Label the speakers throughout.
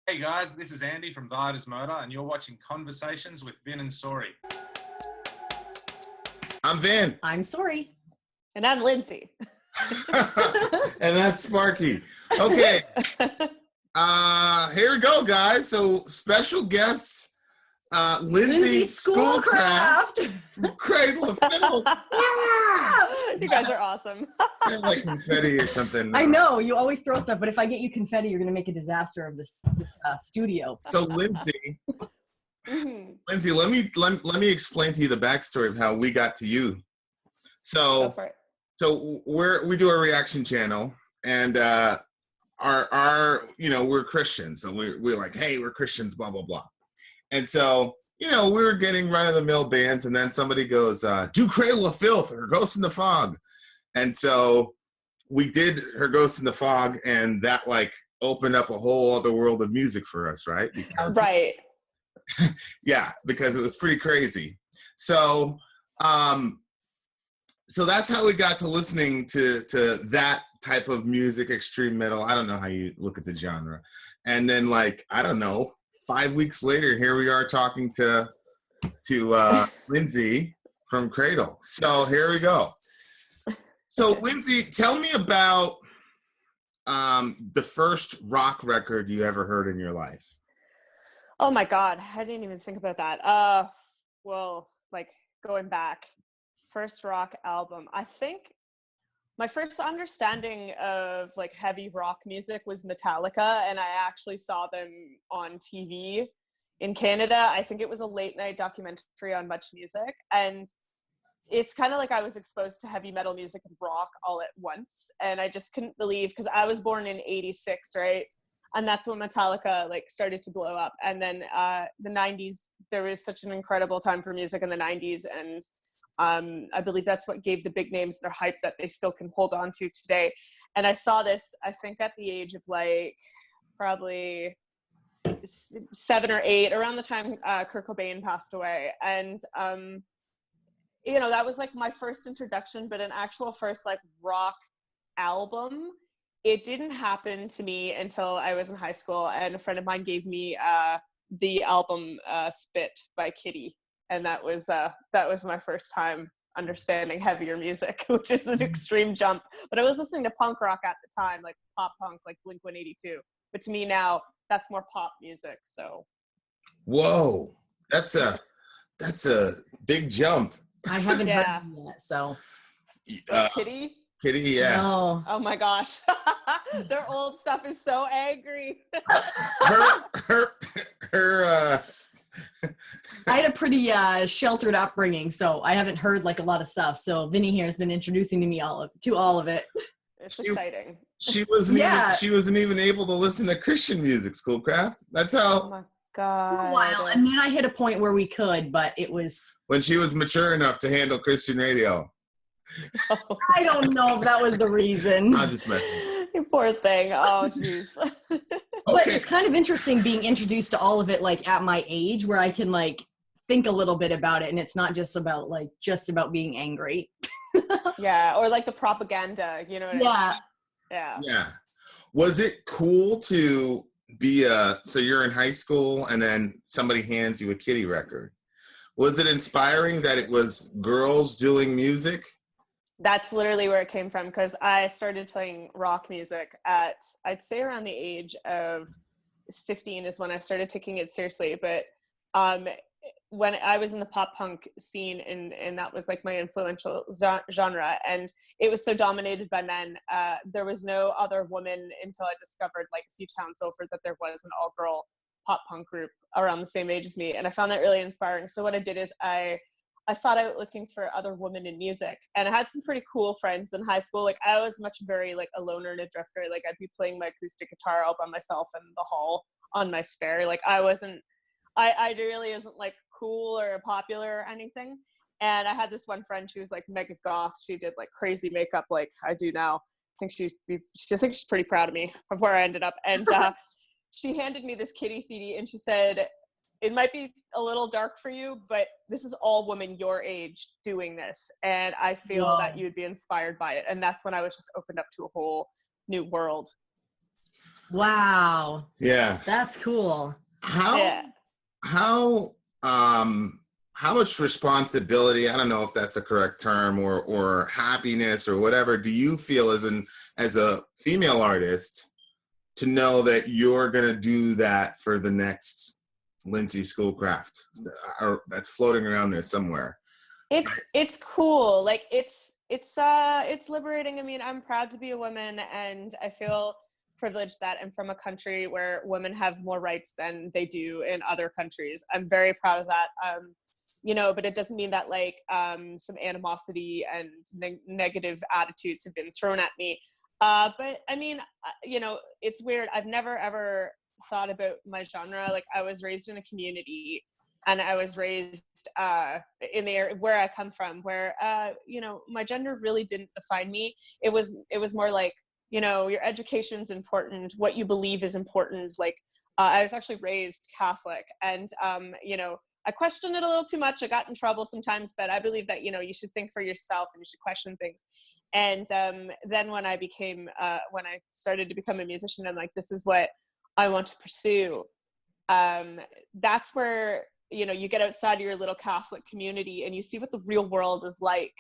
Speaker 1: Hey guys, this is Andy from Viator's Motor, and you're watching Conversations with Vin and Sori.
Speaker 2: I'm Vin.
Speaker 3: I'm Sori.
Speaker 4: And I'm Lindsay.
Speaker 2: And that's Sparky. Okay. Here we go, guys. So special guests, Lindsay Schoolcraft from Cradle of Filth.
Speaker 4: You guys are awesome.
Speaker 2: Like confetti or something.
Speaker 3: I know, you always throw stuff, but if I get you confetti, you're going to make a disaster of this studio.
Speaker 2: So Lindsay, Lindsay, let me explain to you the backstory of how we got to you. So we do a reaction channel, and we're Christians, so we're like, hey, we're Christians, blah blah blah. And so we were getting run-of-the-mill bands, and then somebody goes, do Cradle of Filth or Ghost in the Fog. And so we did Her Ghost in the Fog, and that like opened up a whole other world of music for us, right?
Speaker 4: Right.
Speaker 2: Yeah, because it was pretty crazy. So so that's how we got to listening to that type of music, extreme metal. I don't know how you look at the genre. And then like, I don't know, 5 weeks later, here we are talking to Lindsay from Cradle. So here we go. So Lindsay, tell me about the first rock record you ever heard in your life.
Speaker 4: Oh my God, I didn't even think about that. Well, like going back, first rock album. I think my first understanding of like heavy rock music was Metallica, and I actually saw them on TV in Canada. I think it was a late night documentary on Much Music, and it's kind of like I was exposed to heavy metal music and rock all at once, and I just couldn't believe, because I was born in '86, right? And that's when Metallica like started to blow up. And then the 90s, there was such an incredible time for music in the 90s, and I believe that's what gave the big names their hype that they still can hold on to today. And I saw this, I think at the age of like probably 7 or 8, around the time Kurt Cobain passed away. And, that was like my first introduction, but an actual first like rock album, it didn't happen to me until I was in high school, and a friend of mine gave me the album Spit by Kitty. And that was my first time understanding heavier music, which is an extreme jump. But I was listening to punk rock at the time, like pop punk, like Blink-182. But to me now, that's more pop music. So.
Speaker 2: Whoa, that's a big jump.
Speaker 3: I haven't heard them yet, so.
Speaker 4: Kitty?
Speaker 2: Kitty, yeah.
Speaker 3: No.
Speaker 4: Oh my gosh. Their old stuff is so angry.
Speaker 2: her
Speaker 3: I had a pretty sheltered upbringing, so I haven't heard like a lot of stuff. So Vinny here has been introducing to me all of it.
Speaker 4: It's exciting.
Speaker 2: She wasn't even able to listen to Christian music, Schoolcraft. That's how.
Speaker 4: Oh my God.
Speaker 3: For a while, and then I hit a point where we could, but it was
Speaker 2: when she was mature enough to handle Christian radio.
Speaker 3: I don't know if that was the reason.
Speaker 2: I'm just messing.
Speaker 4: You poor thing. Oh, jeez.
Speaker 3: But it's kind of interesting being introduced to all of it, like at my age, where I can like think a little bit about it, and it's not just about being angry.
Speaker 4: Yeah, or like the propaganda, you know what I mean? Yeah.
Speaker 2: Was it cool to be so you're in high school and then somebody hands you a Kitty record? Was it inspiring that it was girls doing music?
Speaker 4: That's literally where it came from, because I started playing rock music at, I'd say around the age of 15 is when I started taking it seriously. But when I was in the pop punk scene, and that was like my influential genre, and it was so dominated by men, there was no other woman until I discovered like a few towns over that there was an all-girl pop punk group around the same age as me. And I found that really inspiring. So what I did is I sought out looking for other women in music, and I had some pretty cool friends in high school. Like I was very like a loner and a drifter. Like I'd be playing my acoustic guitar all by myself in the hall on my spare. Like I really isn't like cool or popular or anything. And I had this one friend, she was like mega goth. She did like crazy makeup like I do now. I think she's pretty proud of me of where I ended up. And she handed me this Kitty CD, and she said, it might be a little dark for you, but this is all women your age doing this. And I feel that you'd be inspired by it. And that's when I was just opened up to a whole new world.
Speaker 3: Wow.
Speaker 2: Yeah.
Speaker 3: That's cool.
Speaker 2: How much responsibility, I don't know if that's the correct term, or happiness or whatever, do you feel as a female artist to know that you're going to do that for the next Lindsay Schoolcraft that's floating around there somewhere?
Speaker 4: It's cool. Like it's liberating. I mean, I'm proud to be a woman, and I feel privileged that I'm from a country where women have more rights than they do in other countries. I'm very proud of that. You know, but it doesn't mean that like some animosity and negative attitudes have been thrown at me. But I mean, you know, it's weird. I've never ever thought about my genre. Like, I was raised in a community, and I was raised in the area where I come from, where you know, my gender really didn't define me. It was more like, you know, your education's important, what you believe is important. Like, I was actually raised Catholic, and you know, I questioned it a little too much. I got in trouble sometimes, but I believe that, you know, you should think for yourself and you should question things. And then when I started to become a musician, I'm like, this is what I want to pursue. That's where, you know, you get outside of your little Catholic community and you see what the real world is like.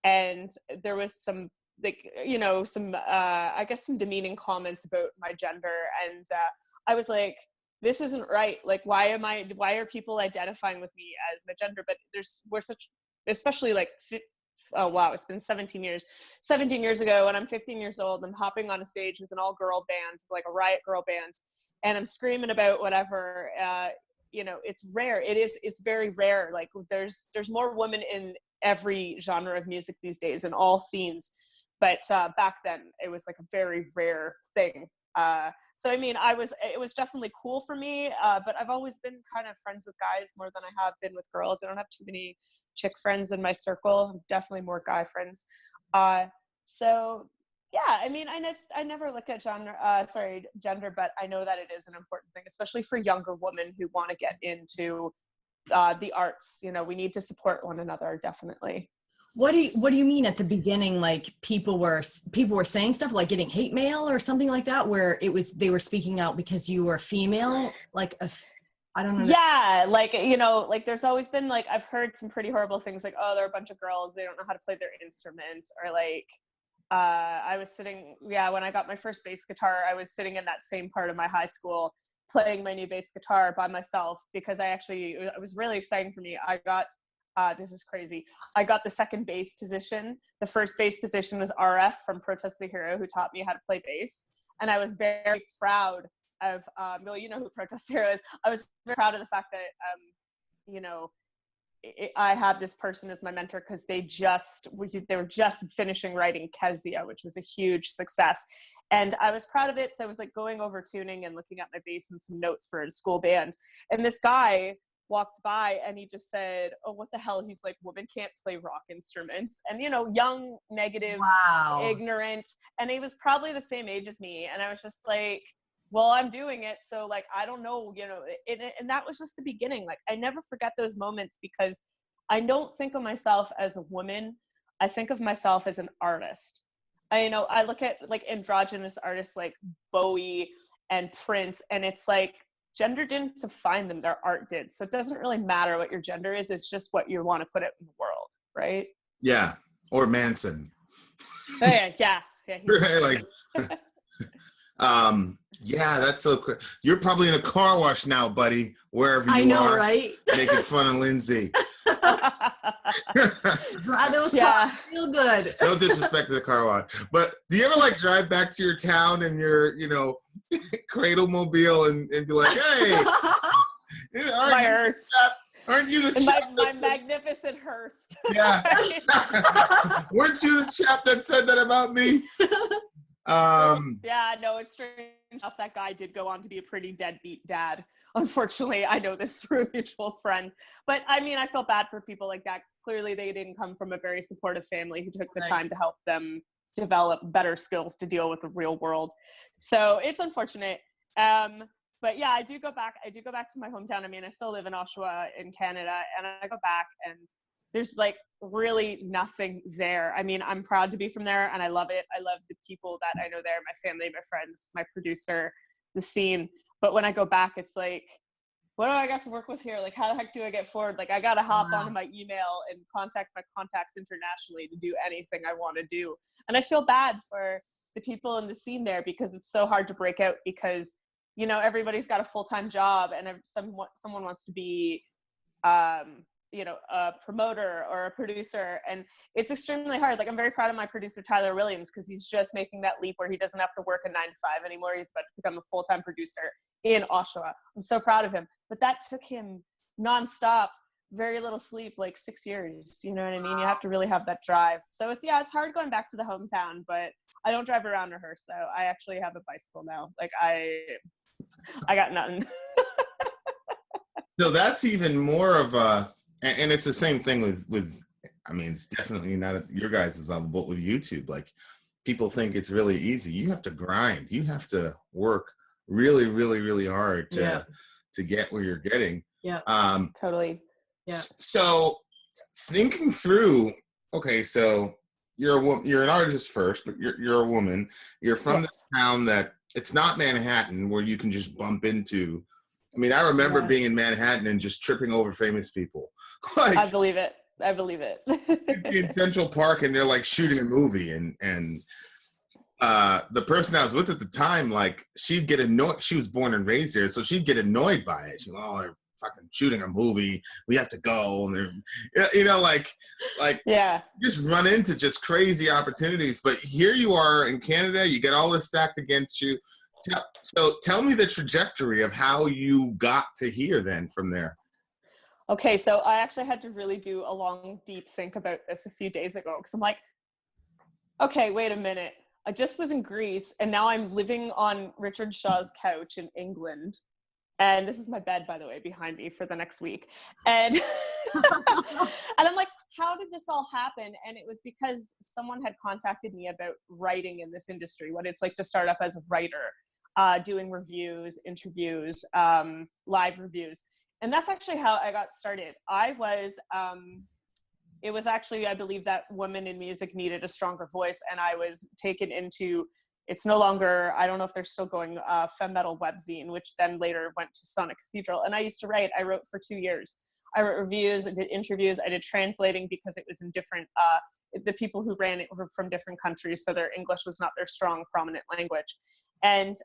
Speaker 4: And there was some, like, you know, I guess some demeaning comments about my gender. And I was like, this isn't right. Like, why are people identifying with me as my gender? But especially like, oh wow, it's been 17 years. 17 years ago, when I'm 15 years old, I'm hopping on a stage with an all-girl band, like a riot girl band, and I'm screaming about whatever. You know, it's rare. It's very rare. Like, there's more women in every genre of music these days, in all scenes. But back then, it was like a very rare thing. So I mean, it was definitely cool for me, but I've always been kind of friends with guys more than I have been with girls. I don't have too many chick friends in my circle. I'm definitely more guy friends. So yeah, I mean, I never look at gender, but I know that it is an important thing, especially for younger women who want to get into the arts. You know, we need to support one another, definitely.
Speaker 3: What do you mean at the beginning? Like, people were saying stuff like getting hate mail or something like that, where they were speaking out because you were female? Like, I don't know.
Speaker 4: Yeah, like, you know, like, there's always been, like, I've heard some pretty horrible things, like, oh, they're a bunch of girls, they don't know how to play their instruments, or like, I was sitting, when I got my first bass guitar, I was sitting in that same part of my high school playing my new bass guitar by myself, because it was really exciting for me. I got this is crazy. I got the second bass position. The first bass position was RF from Protest the Hero, who taught me how to play bass. And I was very proud of, well, you know who Protest the Hero is. I was very proud of the fact that, you know, I had this person as my mentor, because they were just finishing writing Kezia, which was a huge success. And I was proud of it. So I was like going over tuning and looking at my bass and some notes for a school band. And this guy walked by and he just said, oh, what the hell? He's like, women can't play rock instruments. And, you know, young, negative,
Speaker 3: Wow.
Speaker 4: ignorant. And he was probably the same age as me. And I was just like, well, I'm doing it. So like, I don't know, you know, and that was just the beginning. Like, I never forget those moments, because I don't think of myself as a woman. I think of myself as an artist. I look at like androgynous artists like Bowie and Prince, and it's like, gender didn't define them, their art did. So it doesn't really matter what your gender is, it's just what you want to put out in the world, right?
Speaker 2: Yeah, or Manson.
Speaker 4: Oh yeah.
Speaker 2: Right, like, yeah, that's so cool. You're probably in a car wash now, buddy, wherever you are.
Speaker 3: I know, right?
Speaker 2: Making fun of Lindsay.
Speaker 3: Drive those cars feel good.
Speaker 2: No disrespect to the car wash, but do you ever like drive back to your town in your, you know, Cradle mobile and be like, hey, aren't you the chap
Speaker 4: my magnificent hearse?
Speaker 2: Yeah. Weren't you the chap that said that about me?
Speaker 4: Yeah, no, it's strange enough that guy did go on to be a pretty deadbeat dad. Unfortunately, I know this through a mutual friend. But I mean, I feel bad for people like that, because clearly they didn't come from a very supportive family who took the time to help them develop better skills to deal with the real world. So it's unfortunate. But yeah, I do go back to my hometown. I mean, I still live in Oshawa in Canada, and I go back and there's like really nothing there. I mean, I'm proud to be from there and I love it. I love the people that I know there, my family, my friends, my producer. the scene. But when I go back, it's like, what do I got to work with here? Like, how the heck do I get forward? Like, I got to hop onto my email and contact my contacts internationally to do anything I want to do. And I feel bad for the people in the scene there, because it's so hard to break out, because, you know, everybody's got a full-time job, and someone wants to be, you know, a promoter or a producer, and it's extremely hard. Like, I'm very proud of my producer, Tyler Williams, because he's just making that leap where he doesn't have to work a 9-to-5 anymore. He's about to become a full-time producer in Oshawa. I'm so proud of him. But that took him nonstop, very little sleep, like 6 years. You know what I mean? You have to really have that drive. So it's hard going back to the hometown, but I don't drive around to her. So I actually have a bicycle now. Like, I got nothing.
Speaker 2: So that's even more of a, and it's the same thing with, I mean, it's definitely not your guys' level, but with YouTube, like, people think it's really easy. You have to grind. You have to work really, really, really hard to get where you're getting.
Speaker 3: Yeah.
Speaker 4: Totally.
Speaker 3: Yeah.
Speaker 2: So thinking through, okay, so you're an artist first, but you're a woman. You're from this town that it's not Manhattan where you can just bump into. I mean, I remember being in Manhattan and just tripping over famous people. Like,
Speaker 4: I believe it.
Speaker 2: in Central Park, and they're like shooting a movie, and the person I was with at the time, like, she'd get annoyed. She was born and raised there, so she'd get annoyed by it. She's like, oh, they're fucking shooting a movie. We have to go. And they're, you know, like, just run into just crazy opportunities. But here you are in Canada, you get all this stacked against you. So tell me the trajectory of how you got to here then from there.
Speaker 4: Okay, so I actually had to really do a long, deep think about this a few days ago, because I'm like, okay, wait a minute. I just was in Greece, and now I'm living on Richard Shaw's couch in England. And this is my bed, by the way, behind me for the next week. And and I'm like, how did this all happen? And it was because someone had contacted me about writing in this industry, what it's like to start up as a writer, doing reviews, interviews, live reviews. And that's actually how I got started. It was actually, I believe, that women in music needed a stronger voice. And I was taken into, it's no longer, I don't know if they're still going, Femme Metal Webzine, which then later went to Sonic Cathedral. And I used to write. I wrote for 2 years. I wrote reviews, I did interviews, I did translating, because it was in different, the people who ran it were from different countries, so their English was not their strong, prominent language. And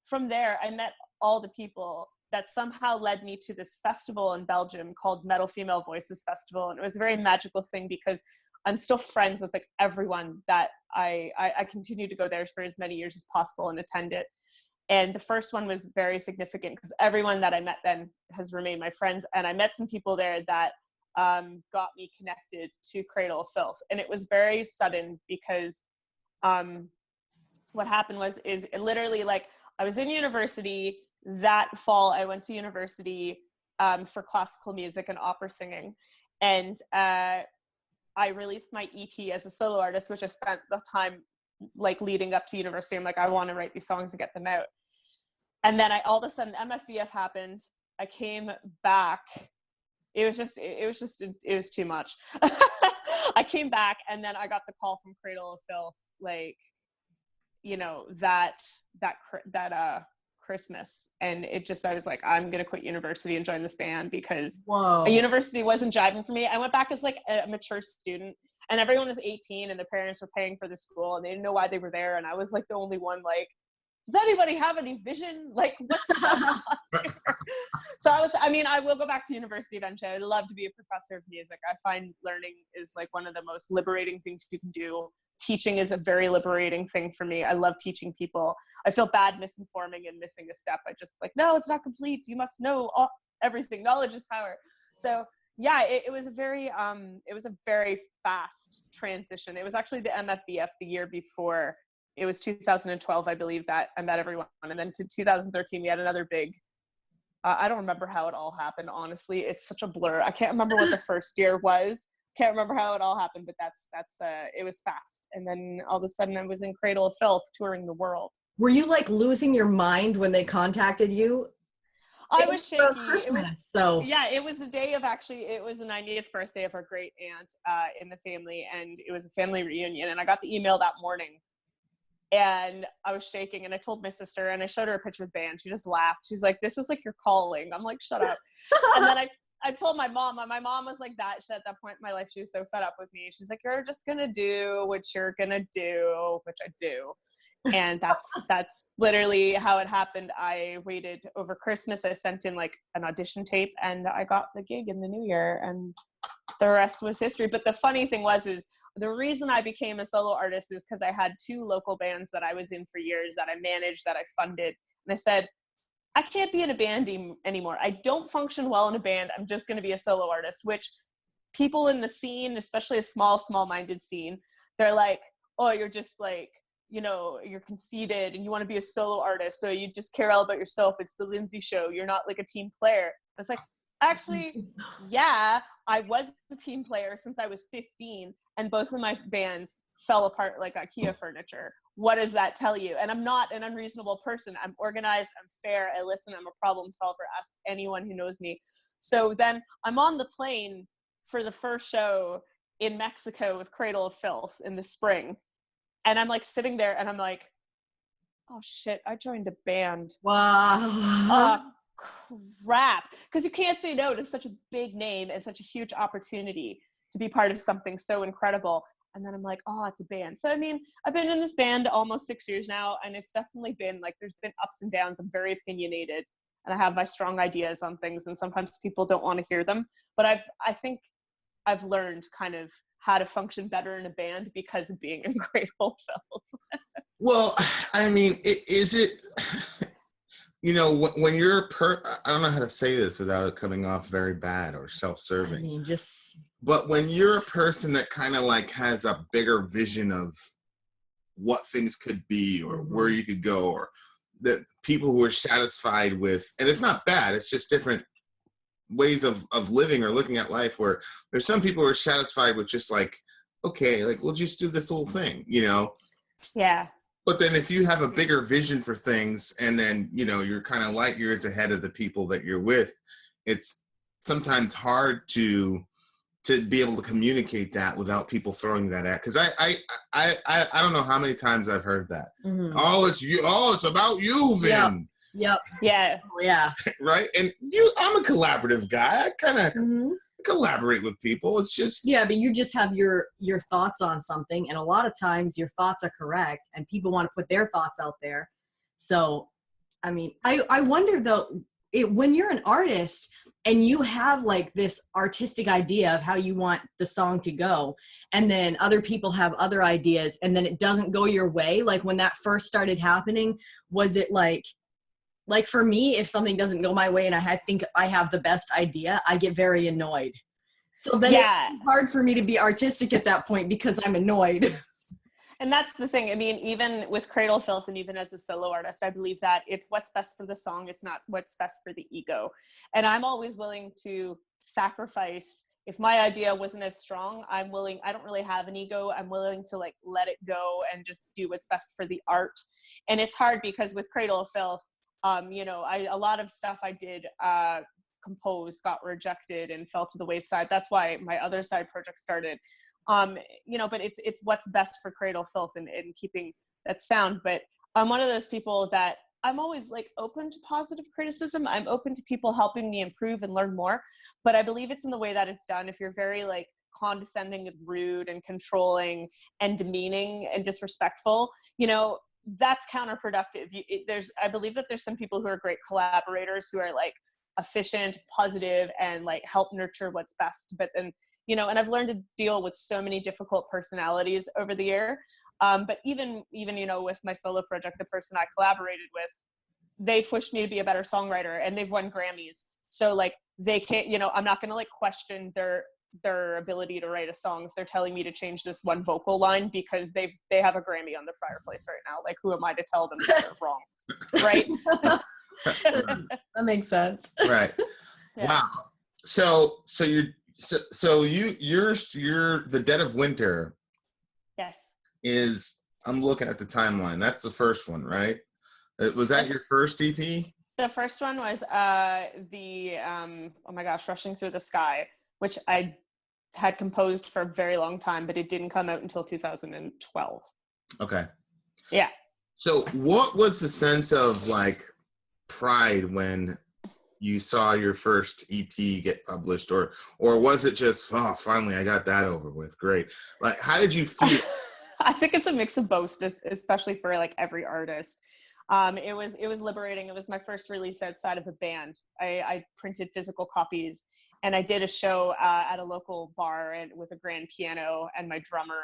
Speaker 4: from there, I met all the people that somehow led me to this festival in Belgium called Metal Female Voices Festival. And it was a very magical thing, because I'm still friends with, like, everyone that I continue to go there for as many years as possible and attend it. And the first one was very significant, because everyone that I met then has remained my friends. And I met some people there that got me connected to Cradle of Filth. And it was very sudden, because what happened is it literally, like, I was in university. That fall, I went to university for classical music and opera singing. And I released my EP as a solo artist, which I spent the time, like, leading up to university. I'm like, I want to write these songs and get them out. And then all of a sudden MFVF happened. I came back. It was too much. I came back, and then I got the call from Cradle of Filth, like, you know, that Christmas. And I was like, I'm going to quit university and join this band, because a university wasn't jiving for me. I went back as, like, a mature student, and everyone was 18, and their parents were paying for the school, and they didn't know why they were there. And I was, like, the only one, like, does anybody have any vision? Like, what's going on here? So I will go back to university eventually. I'd love to be a professor of music. I find learning is, like, one of the most liberating things you can do. Teaching is a very liberating thing for me. I love teaching people. I feel bad misinforming and missing a step. I just, like, no, it's not complete. You must know everything. Knowledge is power. So yeah, it was a very fast transition. It was actually the MFVF the year before. It was 2012, I believe, that I met everyone. And then to 2013, we had another big, I don't remember how it all happened, honestly. It's such a blur. I can't remember what the first year was. Can't remember how it all happened, but it was fast. And then all of a sudden I was in Cradle of Filth touring the world.
Speaker 3: Were you, like, losing your mind when they contacted you?
Speaker 4: I was shaky.
Speaker 3: It
Speaker 4: was the day of, it was the 90th birthday of our great aunt in the family, and it was a family reunion. And I got the email that morning and I was shaking, and I told my sister, and I showed her a picture of the band. She just laughed. She's like, this is like your calling. I'm like, shut up. And then I told my mom, and my mom was like that. She, at that point in my life, she was so fed up with me. She's like, you're just going to do what you're going to do, which I do. And that's literally how it happened. I waited over Christmas. I sent in like an audition tape, and I got the gig in the new year, and the rest was history. But the funny thing is the reason I became a solo artist is because I had 2 local bands that I was in for years, that I managed, that I funded. And I said, I can't be in a band anymore. I don't function well in a band. I'm just going to be a solo artist, which people in the scene, especially a small-minded scene, they're like, oh, you're just like, you know, you're conceited and you want to be a solo artist, or you just care all about yourself. It's the Lindsay show. You're not like a team player. I was like, actually, yeah, I was a team player since I was 15, and both of my bands fell apart like IKEA furniture. What does that tell you? And I'm not an unreasonable person. I'm organized, I'm fair, I listen, I'm a problem solver. Ask anyone who knows me. So then I'm on the plane for the first show in Mexico with Cradle of Filth in the spring. And I'm like sitting there and I'm like, oh shit, I joined a band.
Speaker 3: Wow.
Speaker 4: Crap. Because you can't say no to such a big name and such a huge opportunity to be part of something so incredible. And then I'm like, oh, it's a band. So, I mean, I've been in this band almost 6 years now, and it's definitely been like, there's been ups and downs. I'm very opinionated, and I have my strong ideas on things, and sometimes people don't want to hear them. But I think I've learned kind of how to function better in a band because of being in Cradle of Filth.
Speaker 2: Well, I mean, is it, you know, when you're I don't know how to say this without it coming off very bad or self-serving.
Speaker 3: I mean, just.
Speaker 2: But when you're a person that kind of like has a bigger vision of what things could be or where you could go, or that people who are satisfied with, and it's not bad, it's just different ways of living or looking at life, where there's some people who are satisfied with just like, okay, like we'll just do this little thing, you know?
Speaker 4: Yeah.
Speaker 2: But then if you have a bigger vision for things, and then, you know, you're kind of light years ahead of the people that you're with, it's sometimes hard to be able to communicate that without people throwing that at. Because I don't know how many times I've heard that. Oh, it's you. Oh, it's about you, Vin.
Speaker 3: Yep.
Speaker 4: Yeah.
Speaker 3: Yeah.
Speaker 2: Right. And I'm a collaborative guy. I kind of collaborate with people. It's just,
Speaker 3: yeah, but you just have your thoughts on something, and a lot of times your thoughts are correct, and people want to put their thoughts out there. So, I mean, I wonder though, when you're an artist and you have like this artistic idea of how you want the song to go, and then other people have other ideas, and then it doesn't go your way. Like when that first started happening, was it like for me, if something doesn't go my way and I think I have the best idea, I get very annoyed. So then it's hard for me to be artistic at that point because I'm annoyed.
Speaker 4: And that's the thing. I mean, even with Cradle of Filth, and even as a solo artist, I believe that it's what's best for the song. It's not what's best for the ego. And I'm always willing to sacrifice. If my idea wasn't as strong, I don't really have an ego. I'm willing to like let it go and just do what's best for the art. And it's hard because with Cradle of Filth, you know, a lot of stuff I did compose got rejected and fell to the wayside. That's why my other side project started. You know, but it's what's best for Cradle of Filth and keeping that sound. But I'm one of those people that I'm always like open to positive criticism. I'm open to people helping me improve and learn more. But I believe it's in the way that it's done. If you're very like condescending and rude and controlling and demeaning and disrespectful, you know, that's counterproductive. I believe that there's some people who are great collaborators who are like efficient, positive, and like help nurture what's best. But then, you know, and I've learned to deal with so many difficult personalities over the year. But even, you know, with my solo project, the person I collaborated with, they pushed me to be a better songwriter, and they've won Grammys. So like they can't, you know, I'm not going to like question their ability to write a song if they're telling me to change this one vocal line because they have a Grammy on their fireplace right now. Like, who am I to tell them that they're wrong? Right.
Speaker 3: That makes sense.
Speaker 2: Right. Yeah. Wow. So you're the Dead of Winter.
Speaker 4: Yes.
Speaker 2: I'm looking at the timeline. That's the first one, right? Was that your first EP?
Speaker 4: The first one was oh my gosh, Rushing Through the Sky, which I had composed for a very long time, but it didn't come out until 2012.
Speaker 2: Okay.
Speaker 4: Yeah.
Speaker 2: So what was the sense of like pride when you saw your first EP get published, or was it just, oh, finally I got that over with, great? Like, how did you feel?
Speaker 4: I think it's a mix of both, especially for like every artist. It was liberating. It was my first release outside of a band. I printed physical copies, and I did a show at a local bar with a grand piano and my drummer,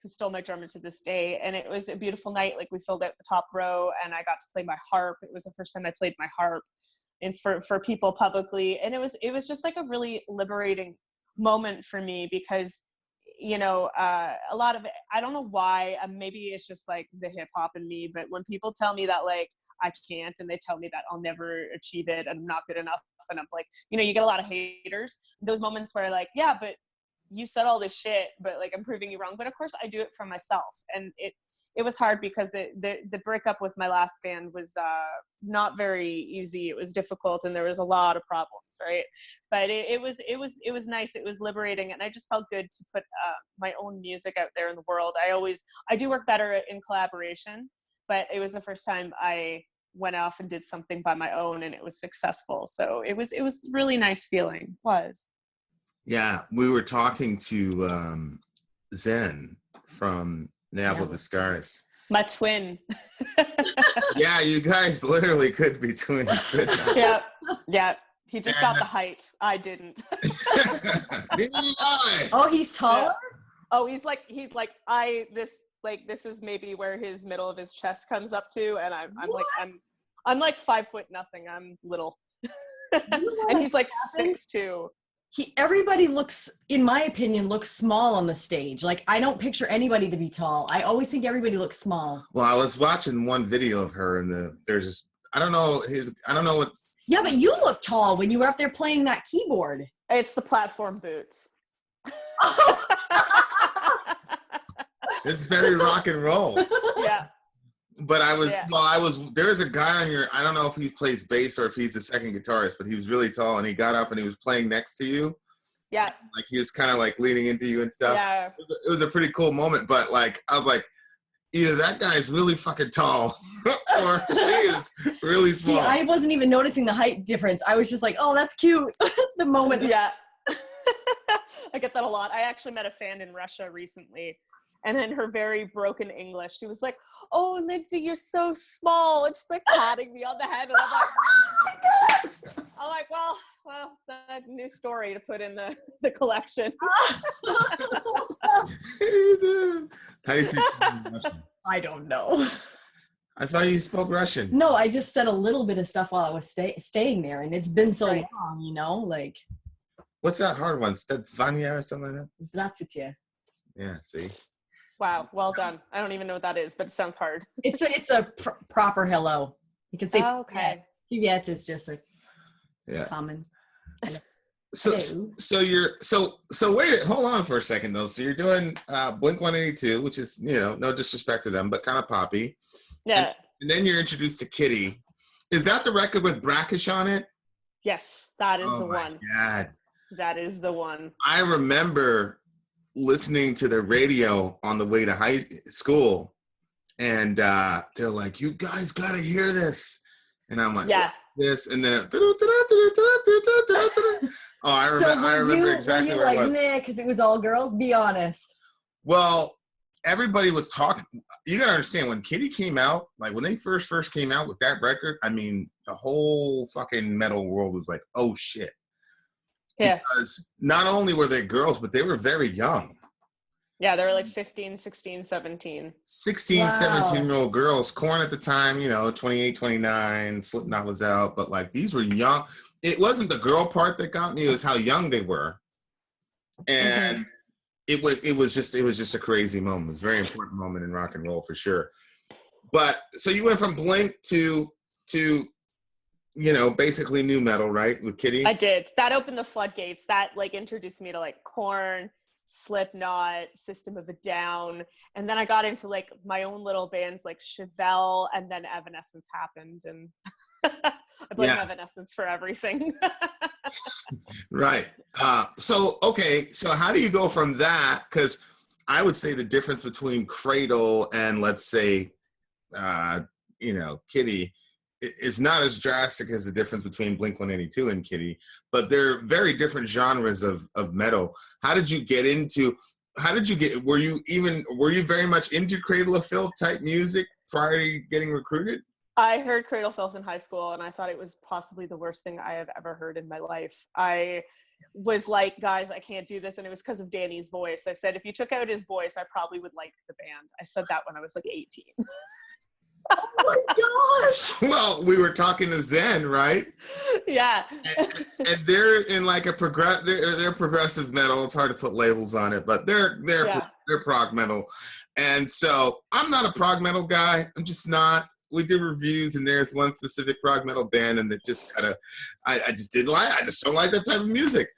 Speaker 4: who's still my drummer to this day. And it was a beautiful night. Like, we filled out the top row, and I got to play my harp. It was the first time I played my harp and for people publicly. And it was just like a really liberating moment for me, because you know, a lot of it, I don't know why, maybe it's just like the hip hop in me, but when people tell me that like I can't, and they tell me that I'll never achieve it and I'm not good enough, and I'm like, you know, you get a lot of haters, those moments where like, yeah, but you said all this shit, but like I'm proving you wrong. But of course I do it for myself. And it was hard because the breakup with my last band was not very easy. It was difficult, and there was a lot of problems, right? But it was nice. It was liberating, and I just felt good to put my own music out there in the world. I do work better in collaboration, but it was the first time I went off and did something by my own, and it was successful. So it was really nice feeling.
Speaker 2: Yeah, we were talking to Zen from Navel of the Scars.
Speaker 4: My twin.
Speaker 2: Yeah, you guys literally could be twins.
Speaker 4: Yeah. He just got the height. I didn't.
Speaker 3: Oh, he's taller?
Speaker 4: Yeah. Oh, this is maybe where his middle of his chest comes up to, and I'm like 5 foot nothing. I'm little. And he's like 6'2".
Speaker 3: Everybody looks, in my opinion, looks small on the stage. Like, I don't picture anybody to be tall. I always think everybody looks small.
Speaker 2: Well, I was watching one video of her, and there's just, I don't know what.
Speaker 3: Yeah, but you look tall when you were up there playing that keyboard.
Speaker 4: It's the platform boots.
Speaker 2: It's very rock and roll.
Speaker 4: Yeah.
Speaker 2: But there's a guy on I don't know if he plays bass or if he's the second guitarist, but he was really tall, and he got up and he was playing next to you.
Speaker 4: Yeah.
Speaker 2: Like, he was kind of like leaning into you and stuff.
Speaker 4: Yeah.
Speaker 2: It was a pretty cool moment, but like, I was like, either that guy is really fucking tall or he is really small.
Speaker 3: See, I wasn't even noticing the height difference. I was just like, oh, that's cute. The moment.
Speaker 4: Yeah. I get that a lot. I actually met a fan in Russia recently. And in her very broken English, she was like, "Oh, Lindsay, you're so small," and she's like patting me on the head. And I'm like, "Oh my gosh!" I'm like, "Well, the new story to put in the collection."
Speaker 2: How do you speak Russian?
Speaker 3: I don't know.
Speaker 2: I thought you spoke Russian.
Speaker 3: No, I just said a little bit of stuff while I was staying there, and it's been so long, you know, like.
Speaker 2: What's that hard one? Stetsvania or something like that?
Speaker 3: Zdravstvuyte.
Speaker 2: Yeah, see.
Speaker 4: Wow, well done. I don't even know what that is, but it sounds hard.
Speaker 3: It's a proper hello. You can say
Speaker 4: okay.
Speaker 3: Privyet is just a common.
Speaker 2: So wait, hold on for a second though. So you're doing Blink 182, which is, you know, no disrespect to them, but kind of poppy.
Speaker 4: Yeah.
Speaker 2: And then you're introduced to Kitty. Is that the record with Brackish on it?
Speaker 4: Yes, that is the one.
Speaker 2: Oh my God.
Speaker 4: That is the one.
Speaker 2: I remember listening to the radio on the way to high school, and they're like, "You guys gotta hear this," and I'm like,
Speaker 4: "Yeah,
Speaker 2: this," and then I remember exactly where it was.
Speaker 3: Because it was all girls. Be honest.
Speaker 2: Well, everybody was talking. You gotta understand, when Kitty came out, like when they first came out with that record, I mean, the whole fucking metal world was like, "Oh shit."
Speaker 4: Yeah.
Speaker 2: Because not only were they girls, but they were very young.
Speaker 4: Yeah, they were like 15, 16, 17.
Speaker 2: 16, 17-year-old girls. Korn at the time, you know, 28, 29. Slipknot was out. But, like, these were young. It wasn't the girl part that got me. It was how young they were. And it was just a crazy moment. It was a very important moment in rock and roll for sure. But, so you went from Blink to you know, basically new metal, right, with Kitty?
Speaker 4: I did. That opened the floodgates. That like introduced me to like Korn, Slipknot, System of a Down, and then I got into like my own little bands like Chevelle, and then Evanescence happened, and I blame Evanescence for everything.
Speaker 2: Right. So how do you go from that? Because I would say the difference between Cradle and, let's say, Kitty is not as drastic as the difference between Blink-182 and Kitty, but they're very different genres of metal. Were you very much into Cradle of Filth type music prior to getting recruited?
Speaker 4: I heard Cradle of Filth in high school, and I thought it was possibly the worst thing I have ever heard in my life. I was like, guys, I can't do this. And it was because of Danny's voice. I said, if you took out his voice, I probably would like the band. I said that when I was like 18.
Speaker 2: Oh my gosh. Well, we were talking to Zen, right?
Speaker 4: Yeah.
Speaker 2: and they're in like they're progressive metal. It's hard to put labels on it, but they're prog metal. And so I'm not a prog metal guy. I'm just not. We did reviews, and there's one specific prog metal band, and it just kind of, I just didn't like. I just don't like that type of music.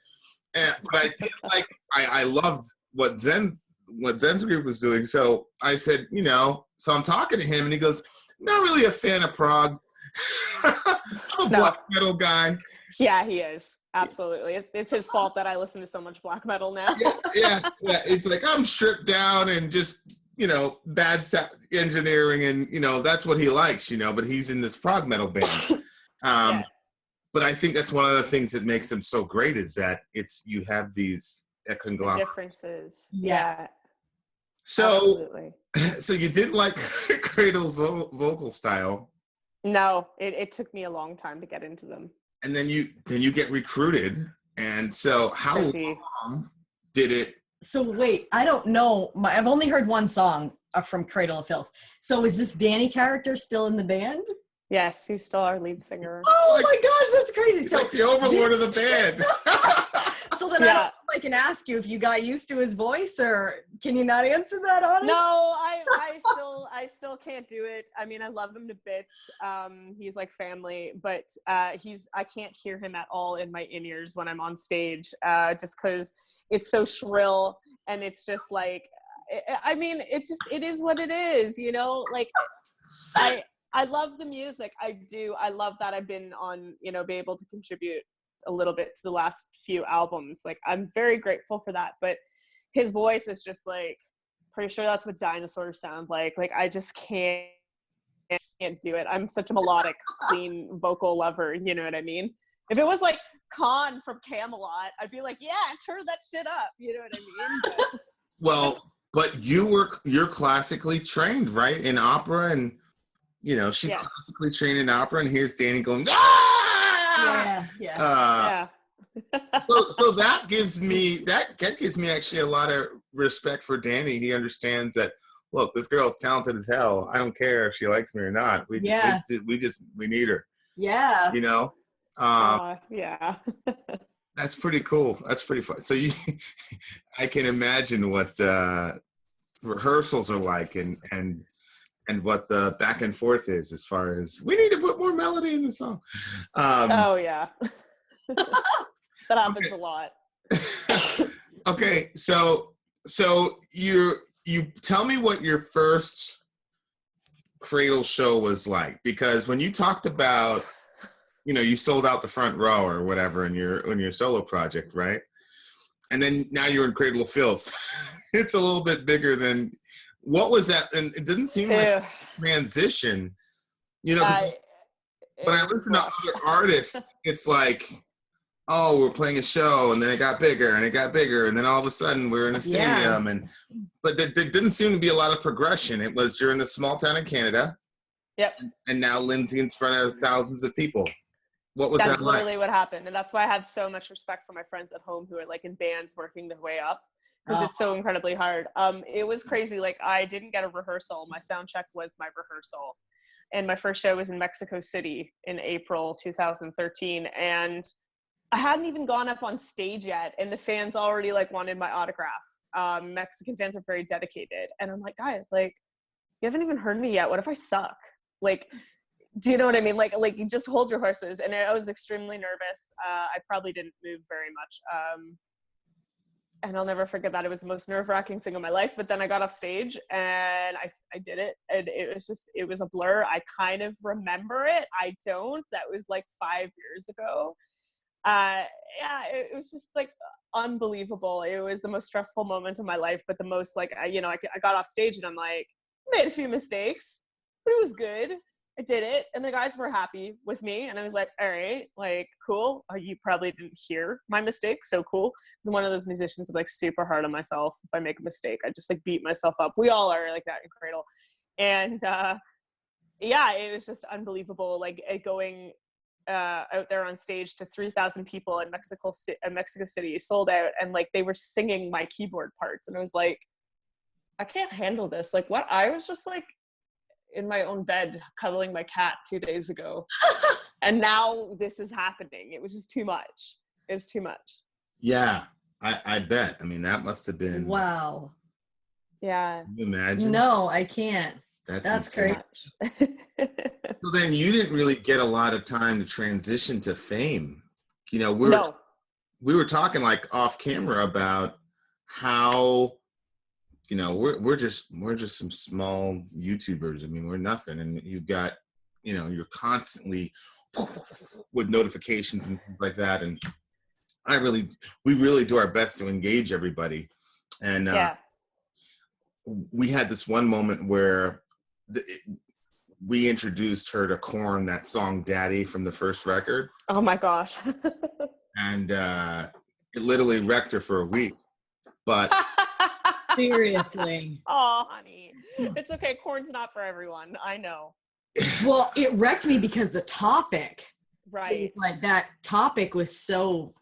Speaker 2: But I did like. I loved what Zen's group was doing. So I said, so I'm talking to him, and he goes, "Not really a fan of prog. I'm a black metal guy."
Speaker 4: Yeah, he is. Absolutely. It's his fault that I listen to so much black metal now.
Speaker 2: Yeah. It's like I'm stripped down and just. Bad engineering, and that's what he likes, but he's in this prog metal band. But I think that's one of the things that makes them so great is that you have these
Speaker 4: differences. Yeah.
Speaker 2: So you didn't like Cradle's vocal style.
Speaker 4: No, it took me a long time to get into them.
Speaker 2: And then you get recruited, and so how long did it?
Speaker 3: So wait, I don't know. I've only heard one song from Cradle of Filth. So is this Danny character still in the band?
Speaker 4: Yes, he's still our lead singer.
Speaker 3: Oh my gosh, that's crazy. So
Speaker 2: like the overlord of the band.
Speaker 3: So then I don't know if I can ask you if you got used to his voice, or can you not answer that honestly?
Speaker 4: No, I still can't do it. I mean, I love him to bits. He's like family, but I can't hear him at all in my in-ears when I'm on stage, just because it's so shrill, and it's just like, it is what it is, like I love the music. I do. I love that I've been on, be able to contribute a little bit to the last few albums. Like, I'm very grateful for that, but his voice is just like, pretty sure that's what dinosaurs sound like. Like, I just can't do it. I'm such a melodic, clean vocal lover. You know what I mean? If it was like Khan from Camelot, I'd be like, yeah, turn that shit up. You know what I mean?
Speaker 2: Well, but you're classically trained, right? In opera, and she's classically trained in opera, and here's Danny going, ah!
Speaker 3: Yeah.
Speaker 2: So that gives me actually a lot of respect for Danny. He understands that, look, this girl's talented as hell. I don't care if she likes me or not. We need her.
Speaker 3: Yeah.
Speaker 4: Yeah.
Speaker 2: That's pretty cool. That's pretty fun. So I can imagine what rehearsals are like, and what the back and forth is, as far as we need to put more melody in the song.
Speaker 4: Oh yeah. That happens a lot.
Speaker 2: Okay, so you tell me what your first Cradle show was like, because when you talked about, you sold out the front row or whatever in your solo project, right? And then now you're in Cradle of Filth. It's a little bit bigger than. What was that? And it didn't seem like a transition, when I listen to other artists, it's like, oh, we're playing a show, and then it got bigger, and it got bigger, and then all of a sudden we're in a stadium, but there didn't seem to be a lot of progression. It was, you're in a small town in Canada.
Speaker 4: Yep.
Speaker 2: And now Lindsay in front of thousands of people. What was that like?
Speaker 4: That's literally what happened, and that's why I have so much respect for my friends at home who are like in bands working their way up. Because it's so incredibly hard. It was crazy. Like, I didn't get a rehearsal. My sound check was my rehearsal. And my first show was in Mexico City in April 2013. And I hadn't even gone up on stage yet. And the fans already like wanted my autograph. Mexican fans are very dedicated. And I'm like, guys, like, you haven't even heard me yet. What if I suck? Like, do you know what I mean? Like you just hold your horses. And I was extremely nervous. I probably didn't move very much. And I'll never forget that. It was the most nerve-wracking thing of my life. But then I got off stage and I did it. And it was a blur. I kind of remember it. I don't. That was like 5 years ago. Yeah, it was just like unbelievable. It was the most stressful moment of my life, but the most like, I got off stage and I'm like, made a few mistakes, but it was good. I did it, and the guys were happy with me, and I was like, all right, like, cool. You probably didn't hear my mistake, so cool. I'm one of those musicians that like super hard on myself. If I make a mistake, I just like beat myself up. We all are like that in Cradle. And yeah, it was just unbelievable, like going out there on stage to 3,000 people in Mexico City, sold out, and like they were singing my keyboard parts, and I was like, I can't handle this. Like, what? I was just like in my own bed cuddling my cat 2 days ago, and now this is happening. It was just too much. It was too much.
Speaker 2: Yeah, I bet. I mean, that must have been.
Speaker 3: Wow.
Speaker 4: Yeah.
Speaker 2: Can you imagine?
Speaker 3: No, I can't.
Speaker 2: That's
Speaker 3: great.
Speaker 2: So then you didn't really get a lot of time to transition to fame. You know, we were talking like off camera about how, you know, we're just some small YouTubers. I mean, we're nothing, and you've got, you know, you're constantly with notifications and things like that. And we really do our best to engage everybody. And we had this one moment where we introduced her to Korn, that song "Daddy" from the first record.
Speaker 4: Oh my gosh.
Speaker 2: And it literally wrecked her for a week. But
Speaker 3: Seriously.
Speaker 4: Oh, honey. It's okay. Korn's not for everyone. I know.
Speaker 3: Well, it wrecked me because the topic.
Speaker 4: Right.
Speaker 3: Like that topic was so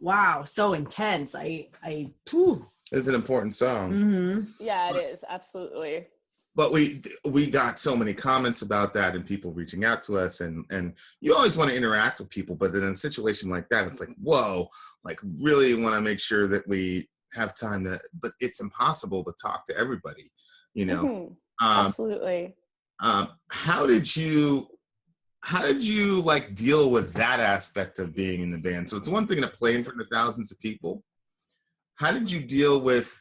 Speaker 3: intense.
Speaker 2: it's an important song.
Speaker 3: Mm-hmm.
Speaker 4: Yeah, it is. Absolutely.
Speaker 2: But we got so many comments about that and people reaching out to us, and you always want to interact with people, but then in a situation like that, it's like, whoa, like really want to make sure that we have time to, but it's impossible to talk to everybody, you know.
Speaker 4: Mm-hmm. Absolutely.
Speaker 2: How did you like deal with that aspect of being in the band? So it's one thing to play in front of thousands of people. How did you deal with,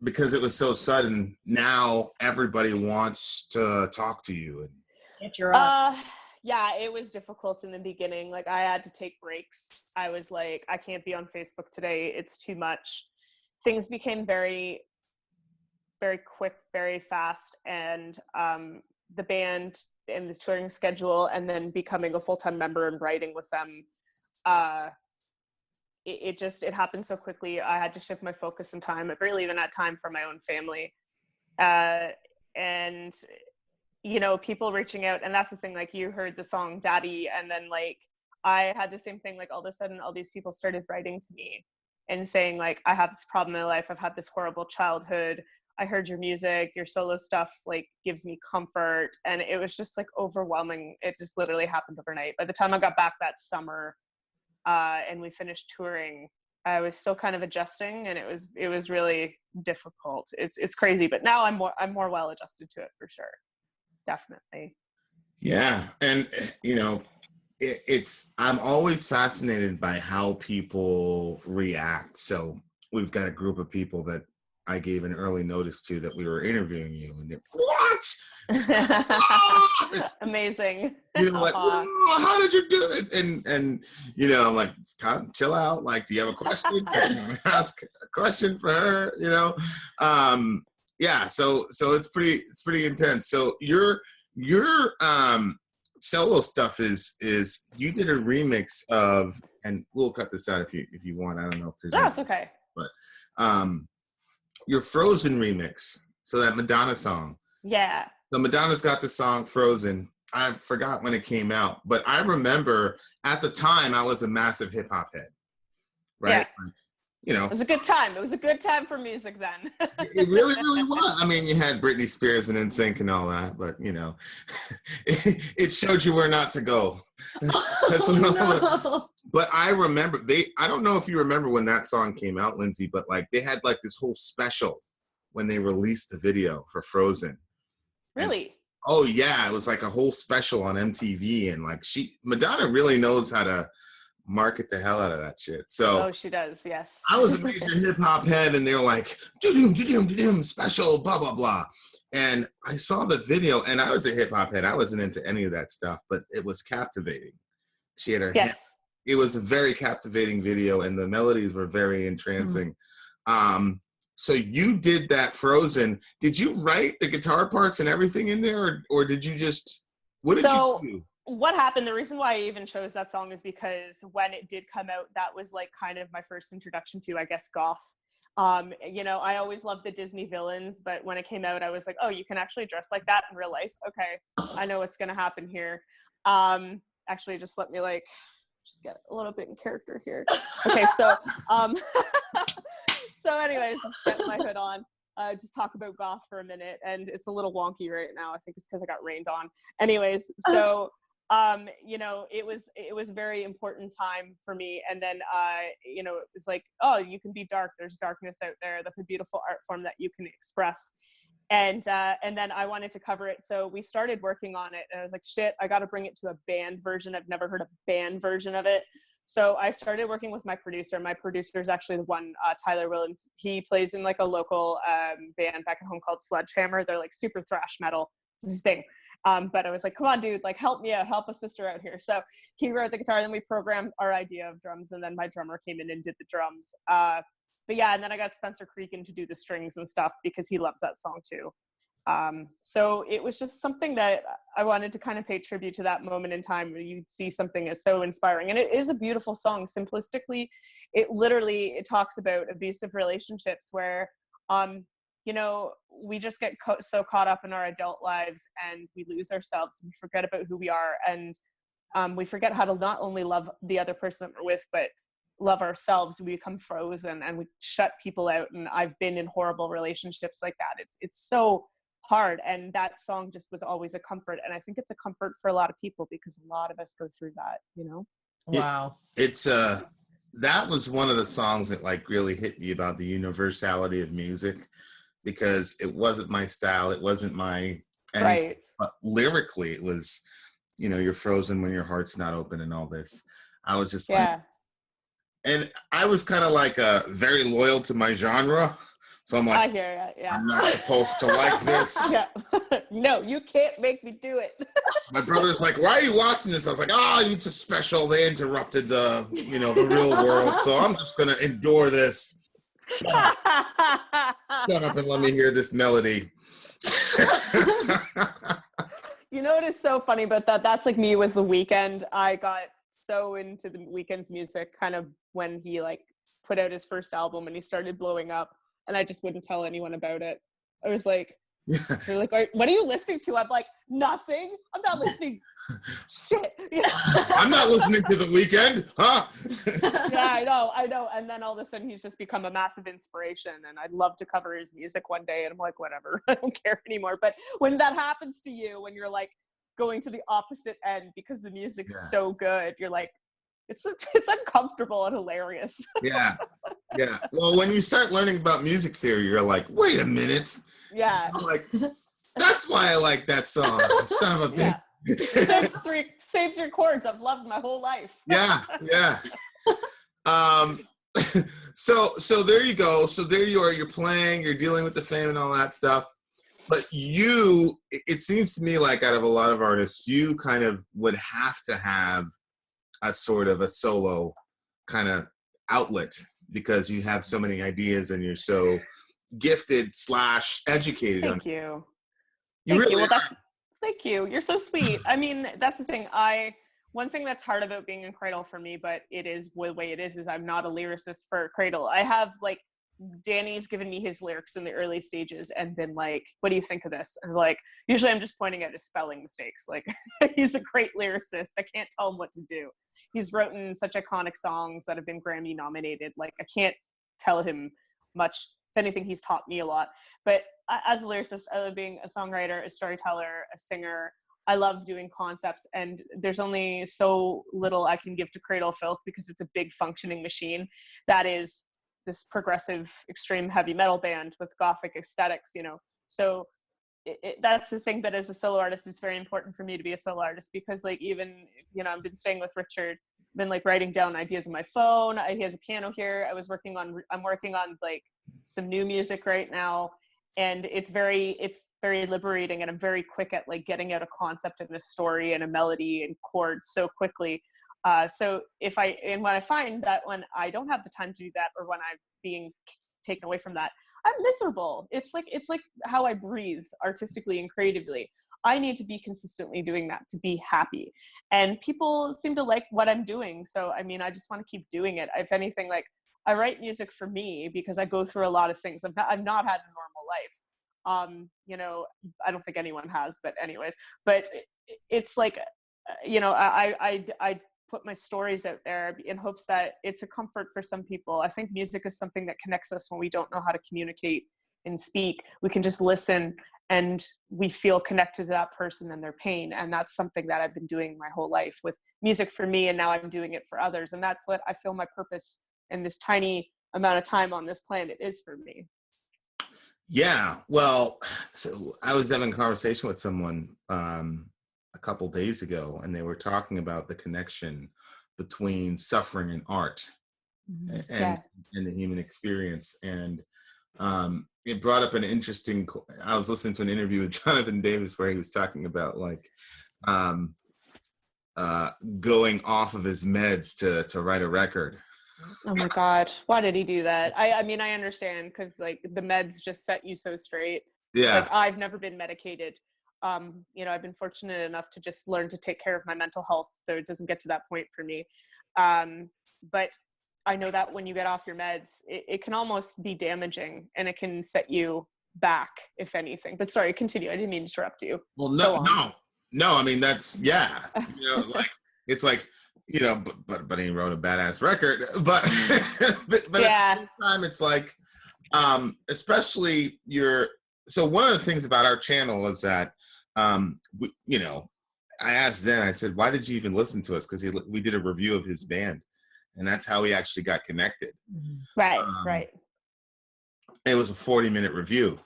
Speaker 2: because it was so sudden, now everybody wants to talk to you? And
Speaker 3: Get your
Speaker 4: yeah, it was difficult in the beginning. Like, I had to take breaks. I was like, I can't be on Facebook today. It's too much. Things became very, very quick, very fast. And the band and the touring schedule, and then becoming a full-time member and writing with them, it happened so quickly. I had to shift my focus and time. I barely even had time for my own family. And, you know, people reaching out, and that's the thing, like, you heard the song Daddy, and then like I had the same thing, like all of a sudden all these people started writing to me and saying like, I have this problem in my life, I've had this horrible childhood, I heard your music, your solo stuff like gives me comfort. And it was just like overwhelming. It just literally happened overnight. By the time I got back that summer and we finished touring, I was still kind of adjusting, and it was really difficult. It's crazy, but now I'm more well adjusted to it for sure. Definitely.
Speaker 2: yeah, and you know, I'm always fascinated by how people react. So we've got a group of people that I gave an early notice to that we were interviewing you, and they're, what?
Speaker 4: Amazing.
Speaker 2: You know, like, oh, how did you do it? And you know, I'm like, chill out. Like, do you have a question? Ask a question for her. You know, yeah. So it's pretty intense. So your solo stuff is you did a remix of, and we'll cut this out if you want. I don't know if there's.
Speaker 4: No, it's okay.
Speaker 2: But your Frozen remix. So that Madonna song.
Speaker 4: Yeah.
Speaker 2: So Madonna's got the song Frozen. I forgot when it came out, but I remember at the time I was a massive hip hop head, right?
Speaker 4: Yeah.
Speaker 2: Like, you know,
Speaker 4: It was a good time. It was a good time for music then.
Speaker 2: it really, really was. I mean, you had Britney Spears and NSYNC and all that, but you know, it showed you where not to go.
Speaker 3: No.
Speaker 2: But I remember I don't know if you remember when that song came out, Lindsay, but like they had like this whole special when they released the video for Frozen.
Speaker 4: Really?
Speaker 2: And, oh yeah, it was like a whole special on MTV, and like Madonna really knows how to market the hell out of that shit. So
Speaker 4: she does, yes.
Speaker 2: I was a major hip hop head, and they were like, "Do-do-do-do-do-do, special, blah blah blah." And I saw the video, and I was a hip hop head. I wasn't into any of that stuff, but it was captivating. She had her
Speaker 4: yes.
Speaker 2: It was a very captivating video, and the melodies were very entrancing. So you did that Frozen. Did you write the guitar parts and everything in there, or did you just, what did you do?
Speaker 4: What happened, the reason why I even chose that song is because when it did come out, that was like kind of my first introduction to, I guess, goth. You know, I always loved the Disney villains, but when it came out, I was like, oh, you can actually dress like that in real life. Okay, I know what's gonna happen here. Actually, just let me like, just get a little bit in character here. Okay, so, so anyways, just get my hood on. Just talk about goth for a minute, and it's a little wonky right now. I think it's because I got rained on. Anyways, so you know, it was a very important time for me. And then you know, it was like, oh, you can be dark. There's darkness out there. That's a beautiful art form that you can express. And then I wanted to cover it, so we started working on it. And I was like, shit, I got to bring it to a band version. I've never heard a band version of it. So I started working with my producer. My producer is actually the one, Tyler Williams. He plays in like a local band back at home called Sledgehammer. They're like super thrash metal. It's his thing. But I was like, come on, dude, like help me out, help a sister out here. So he wrote the guitar, then we programmed our idea of drums, and then my drummer came in and did the drums. But yeah, and then I got Spencer Creakin to do the strings and stuff because he loves that song too. So it was just something that I wanted to kind of pay tribute to that moment in time where you'd see something as so inspiring. And it is a beautiful song. Simplistically, it talks about abusive relationships where, you know, we just get so caught up in our adult lives and we lose ourselves. We forget about who we are. And we forget how to not only love the other person that we're with, but love ourselves. We become frozen and we shut people out. And I've been in horrible relationships like that. It's so hard, and that song just was always a comfort, and I think it's a comfort for a lot of people because a lot of us go through that, you know.
Speaker 3: Wow.
Speaker 2: It's that was one of the songs that like really hit me about the universality of music, because it wasn't my style, it wasn't my
Speaker 4: right,
Speaker 2: but lyrically it was, you know, you're frozen when your heart's not open and all this. I was just like, and I was kind of like very loyal to my genre. So I'm like,
Speaker 4: I hear it, yeah.
Speaker 2: I'm not supposed to like this.
Speaker 4: Yeah. No, you can't make me do it.
Speaker 2: My brother's like, why are you watching this? I was like, oh, it's a special. They interrupted the, you know, the real world. So I'm just going to endure this. Shut up and let me hear this melody.
Speaker 4: You know what is so funny about that? That's like me with The Weeknd. I got so into The Weeknd's music kind of when he like put out his first album and he started blowing up. And I just wouldn't tell anyone about it. I was like, they're like, what are you listening to? I'm like, nothing. I'm not listening. Shit. You know?
Speaker 2: I'm not listening to The Weeknd, huh?
Speaker 4: Yeah, I know. And then all of a sudden he's just become a massive inspiration. And I'd love to cover his music one day. And I'm like, whatever, I don't care anymore. But when that happens to you, when you're like going to the opposite end because the music's so good, you're like, it's uncomfortable and hilarious. Yeah.
Speaker 2: Well, when you start learning about music theory, you're like, wait a minute.
Speaker 4: Yeah.
Speaker 2: I'm like, that's why I like that song. Son of a bitch.
Speaker 4: Yeah. Saves your chords. I've loved my whole life.
Speaker 2: Yeah. So there you go. So there you are. You're playing. You're dealing with the fame and all that stuff. But it seems to me like out of a lot of artists, you kind of would have to have a sort of a solo kind of outlet because you have so many ideas and you're so gifted / educated.
Speaker 4: Thank you. Thank you. You're so sweet. I mean, that's the thing. One thing that's hard about being in Cradle for me, but it is the way it is I'm not a lyricist for Cradle. I have like, Danny's given me his lyrics in the early stages and been like, what do you think of this? And like, usually I'm just pointing out his spelling mistakes. Like, he's a great lyricist. I can't tell him what to do. He's written such iconic songs that have been Grammy nominated. Like, I can't tell him much. If anything, he's taught me a lot. But as a lyricist, I love being a songwriter, a storyteller, a singer. I love doing concepts, and there's only so little I can give to Cradle of Filth because it's a big functioning machine that is this progressive extreme heavy metal band with gothic aesthetics, you know. So that's the thing, that as a solo artist, it's very important for me to be a solo artist because like, even, you know, I've been staying with Richard, been like writing down ideas on my phone. He has a piano here. I'm working on like some new music right now, and it's very liberating, and I'm very quick at like getting out a concept and a story and a melody and chords so quickly. So when I find that when I don't have the time to do that, or when I'm being taken away from that, I'm miserable. It's like how I breathe artistically and creatively. I need to be consistently doing that to be happy. And people seem to like what I'm doing. So, I mean, I just want to keep doing it. If anything, like, I write music for me because I go through a lot of things. I've not had a normal life. You know, I don't think anyone has, but anyways, but it's like, you know, I put my stories out there in hopes that it's a comfort for some people. I think music is something that connects us when we don't know how to communicate and speak. We can just listen and we feel connected to that person and their pain. And that's something that I've been doing my whole life with music for me. And now I'm doing it for others. And that's what I feel my purpose in this tiny amount of time on this planet is for me.
Speaker 2: Yeah. Well, so I was having a conversation with someone a couple days ago, and they were talking about the connection between suffering and art and the human experience. And it brought up an interesting, I was listening to an interview with Jonathan Davis where he was talking about like going off of his meds to write a record.
Speaker 4: Oh my God, why did he do that? I mean, I understand, because like the meds just set you so straight.
Speaker 2: Yeah.
Speaker 4: Like, I've never been medicated. You know, I've been fortunate enough to just learn to take care of my mental health, so it doesn't get to that point for me. But I know that when you get off your meds, it can almost be damaging, and it can set you back, if anything. But sorry, continue. I didn't mean to interrupt you.
Speaker 2: Well, no. I mean, that's, yeah. You know, like, it's like, you know, but he wrote a badass record. But but
Speaker 4: yeah.
Speaker 2: At the same time, it's like, especially so one of the things about our channel is that, you know, I asked Zen, I said, why did you even listen to us? Because we did a review of his band, and that's how we actually got connected.
Speaker 4: Right, right.
Speaker 2: It was a 40-minute review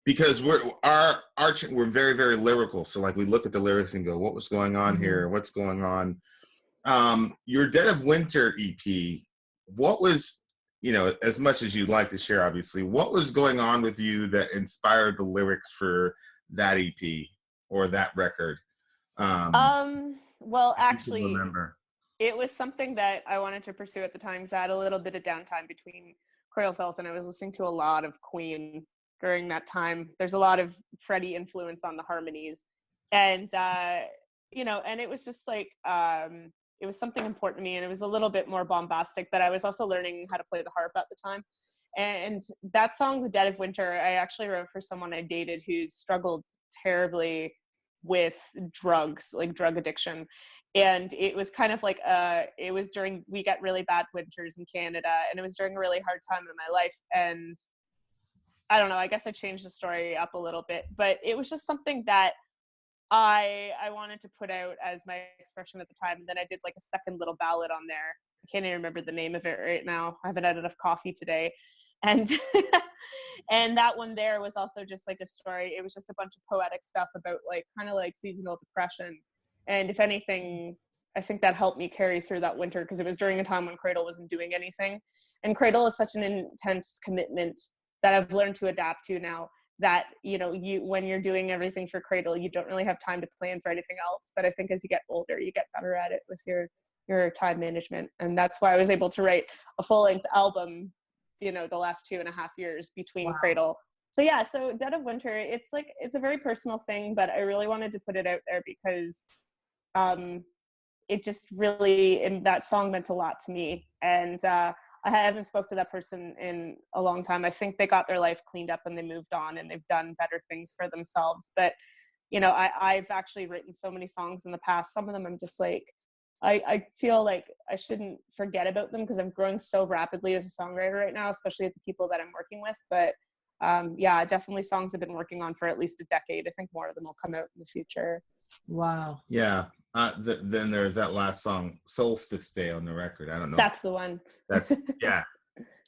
Speaker 2: because we're very, very lyrical. So like we look at the lyrics and go, what was going on here? What's going on? Your Dead of Winter EP, what was, you know, as much as you'd like to share, obviously, what was going on with you that inspired the lyrics for that EP or that record?
Speaker 4: Well, actually,
Speaker 2: remember.
Speaker 4: It was something that I wanted to pursue at the time, because I had a little bit of downtime between Cradle of Filth, and I was listening to a lot of Queen during that time. There's a lot of Freddie influence on the harmonies, and you know, and it was just like it was something important to me, and it was a little bit more bombastic, but I was also learning how to play the harp at the time. And that song, The Dead of Winter, I actually wrote for someone I dated who struggled terribly with drugs, like drug addiction. And it was kind of like it was during, we got really bad winters in Canada, and it was during a really hard time in my life. And I don't know, I guess I changed the story up a little bit, but it was just something that I wanted to put out as my expression at the time. And then I did like a second little ballad on there. I can't even remember the name of it right now. I haven't had enough coffee today. And and that one there was also just like a story. It was just a bunch of poetic stuff about like kind of like seasonal depression. And if anything, I think that helped me carry through that winter, because it was during a time when Cradle wasn't doing anything. And Cradle is such an intense commitment that I've learned to adapt to now, that, you know, when you're doing everything for Cradle, you don't really have time to plan for anything else. But I think as you get older, you get better at it with your time management. And that's why I was able to write a full-length album, you know, the last 2.5 years between Cradle. So yeah, so Dead of Winter, it's like, it's a very personal thing, but I really wanted to put it out there because it just really, and that song meant a lot to me. And I haven't spoke to that person in a long time. I think they got their life cleaned up and they moved on and they've done better things for themselves. But, you know, I've actually written so many songs in the past. Some of them I'm just like, I feel like I shouldn't forget about them because I'm growing so rapidly as a songwriter right now, especially with the people that I'm working with. But yeah, definitely songs I've been working on for at least a decade. I think more of them will come out in the future.
Speaker 3: Wow.
Speaker 2: Yeah. Then there's that last song, Solstice Day, on the record. I don't know.
Speaker 4: That's the one.
Speaker 2: That's, yeah.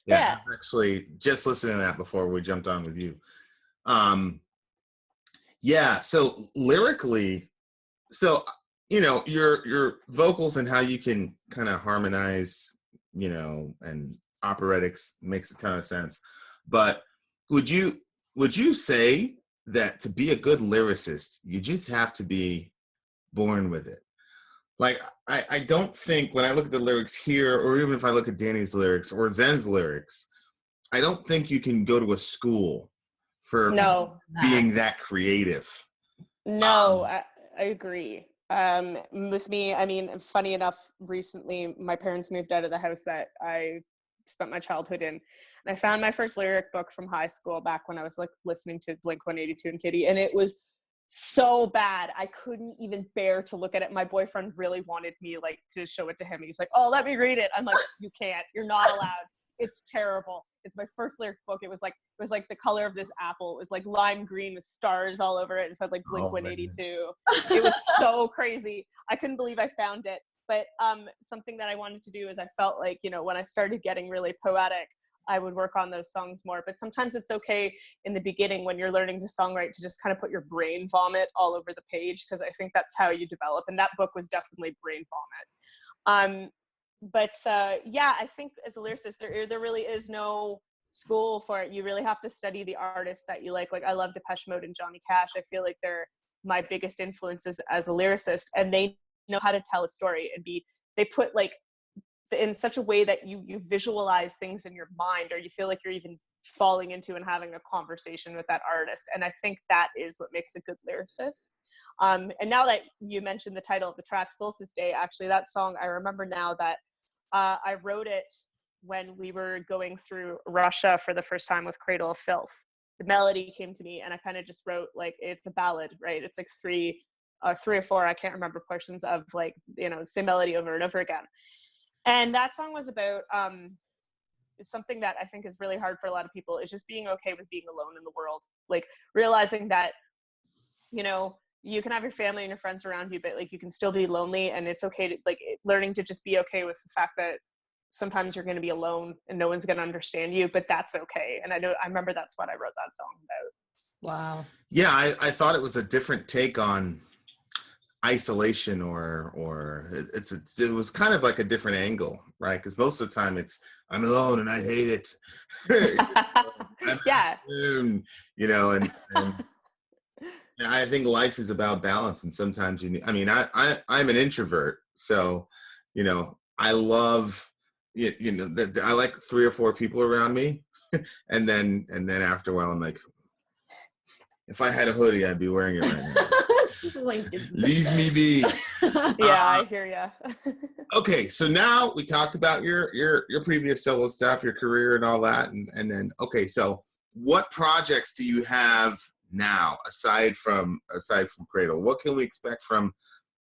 Speaker 2: Yeah. I actually just listening to that before we jumped on with you. Yeah. So lyrically, so, you know, your vocals and how you can kind of harmonize, you know, and operetics makes a ton of sense. But would you say that to be a good lyricist, you just have to be born with it? like, I don't think when I look at the lyrics here, or even if I look at Danny's lyrics or Zen's lyrics, I don't think you can go to a school for
Speaker 4: No.
Speaker 2: being that creative.
Speaker 4: No, I agree. With me, I mean, funny enough, recently my parents moved out of the house that I spent my childhood in, and I found my first lyric book from high school back when I was like listening to Blink-182 and Kitty, and it was so bad I couldn't even bear to look at it. My boyfriend really wanted me like to show it to him. He's like, "Oh, let me read it." I'm like, "You can't. You're not allowed. It's terrible." It's my first lyric book. It was like the color of this apple. It was like lime green with stars all over it. It said like Blink-182. It was so crazy. I couldn't believe I found it. But something that I wanted to do is I felt like, you know, when I started getting really poetic, I would work on those songs more. But sometimes it's okay in the beginning when you're learning to songwrite to just kind of put your brain vomit all over the page, because I think that's how you develop. And that book was definitely brain vomit. Yeah, I think as a lyricist, there really is no school for it. You really have to study the artists that you like. Like, I love Depeche Mode and Johnny Cash. I feel like they're my biggest influences as a lyricist, and they know how to tell a story and they put like in such a way that you visualize things in your mind, or you feel like you're even falling into and having a conversation with that artist. And I think that is what makes a good lyricist. And now that you mentioned the title of the track, Solstice Day, actually that song, I remember now that I wrote it when we were going through Russia for the first time with Cradle of Filth. The melody came to me and I kind of just wrote, like, it's a ballad, right? It's like three or four, I can't remember, portions of, like, you know, the same melody over and over again. And that song was about something that I think is really hard for a lot of people, is just being okay with being alone in the world. Like, realizing that, you know, you can have your family and your friends around you, but like you can still be lonely, and it's okay to, like, learning to just be okay with the fact that sometimes you're going to be alone and no one's going to understand you, but that's okay. And I remember that's what I wrote that song about.
Speaker 3: Wow.
Speaker 2: Yeah, I thought it was a different take on isolation, or it was kind of like a different angle, right? Because most of the time it's, I'm alone and I hate it.
Speaker 4: Yeah.
Speaker 2: You know, and I think life is about balance, and sometimes you need, I'm an introvert, so, you know, I love, you know, I like 3 or 4 people around me, and then after a while I'm like, if I had a hoodie, I'd be wearing it right now. Leave me be.
Speaker 4: Yeah, I hear ya.
Speaker 2: Okay, so now we talked about your previous solo stuff, your career and all that, and then, okay, so what projects do you have now aside from Cradle? What can we expect from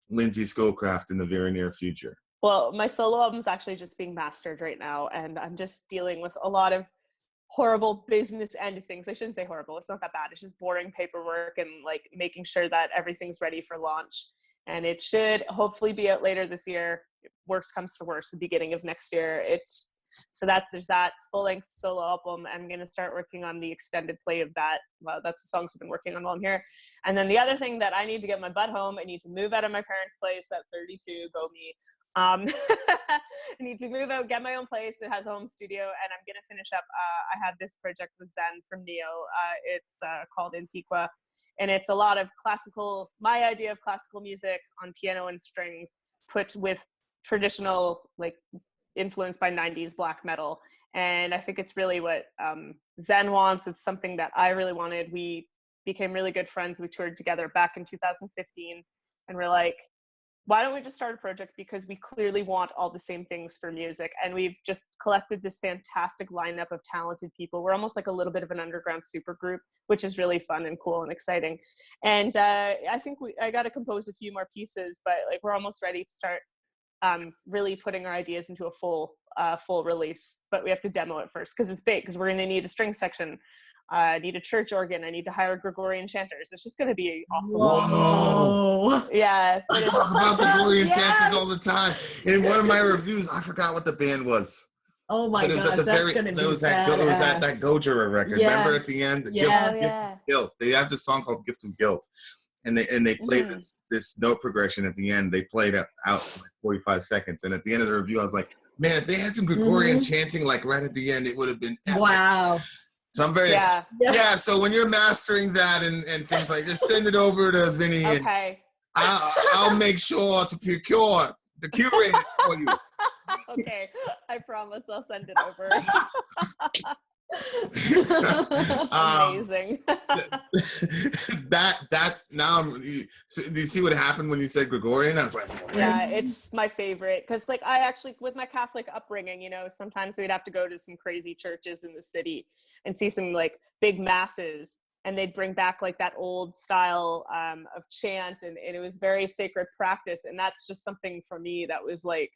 Speaker 2: Lindsay Schoolcraft in the very near future?
Speaker 4: Well, my solo album is actually just being mastered right now, and I'm just dealing with a lot of horrible business end of things. I shouldn't say horrible, it's not that bad. It's just boring paperwork and like making sure that everything's ready for launch. And it should hopefully be out later this year. Worst comes to worst, the beginning of next year. There's that full-length solo album. I'm going to start working on the extended play of that. Well, that's the songs I've been working on while I'm here. And then the other thing that I need to get my butt home, I need to move out of my parents' place at 32, go me. I need to move out, get my own place. It has a home studio, and I'm gonna finish up. I have this project with Zen from Neo. It's called Antigua, and it's a lot of my idea of classical music on piano and strings, put with traditional, like, influenced by 90s black metal. And I think it's really what Zen wants. It's something that I really wanted. We became really good friends. We toured together back in 2015, and we're like, why don't we just start a project, because we clearly want all the same things for music, and we've just collected this fantastic lineup of talented people. We're almost like a little bit of an underground super group, which is really fun and cool and exciting. And I think I got to compose a few more pieces, but like we're almost ready to start really putting our ideas into a full release. But we have to demo it first, because it's big, because we're going to need a string section. I need a church organ. I need to hire Gregorian chanters. It's just going to be awful.
Speaker 2: Whoa.
Speaker 4: Yeah.
Speaker 2: I talk about Gregorian chanters all the time. In one of my reviews, I forgot what the band was.
Speaker 3: Oh my gosh, that's going to be badass.
Speaker 2: It was at that Gojira record.
Speaker 3: Yes.
Speaker 2: Remember at the end?
Speaker 3: Yeah.
Speaker 2: Gift of Guilt. They have this song called Gift of Guilt. And they played this note progression at the end. They played out for like 45 seconds. And at the end of the review, I was like, man, if they had some Gregorian chanting like right at the end, it would have been epic.
Speaker 3: Wow.
Speaker 2: So I'm very excited. Yeah, so when you're mastering that and things like this, send it over to Vinny.
Speaker 4: Okay.
Speaker 2: I'll make sure to procure the curator for you.
Speaker 4: Okay, I promise I'll send it over. Amazing.
Speaker 2: that now do you see what happened when you said Gregorian? I was like,
Speaker 4: yeah, it's my favorite because like I actually with my Catholic upbringing, you know, sometimes we'd have to go to some crazy churches in the city and see some like big masses, and they'd bring back like that old style of chant, and it was very sacred practice, and that's just something for me that was like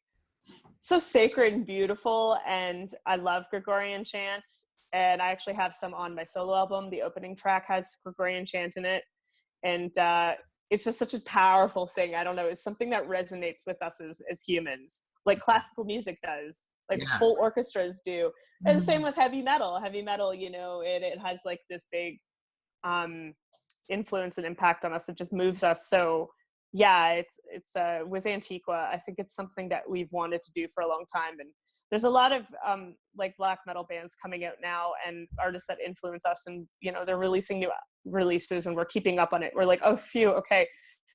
Speaker 4: so sacred and beautiful. And I love Gregorian chants, and I actually have some on my solo album. The opening track has Gregorian chant in it, and it's just such a powerful thing. I don't know, it's something that resonates with us as humans, like classical music does, like full orchestras do. And the same with heavy metal. Heavy metal, you know, it has like this big influence and impact on us. It just moves us. So yeah, it's with Antigua, I think it's something that we've wanted to do for a long time. And there's a lot of like black metal bands coming out now and artists that influence us, and you know, they're releasing new releases and we're keeping up on it. We're like, oh phew, okay,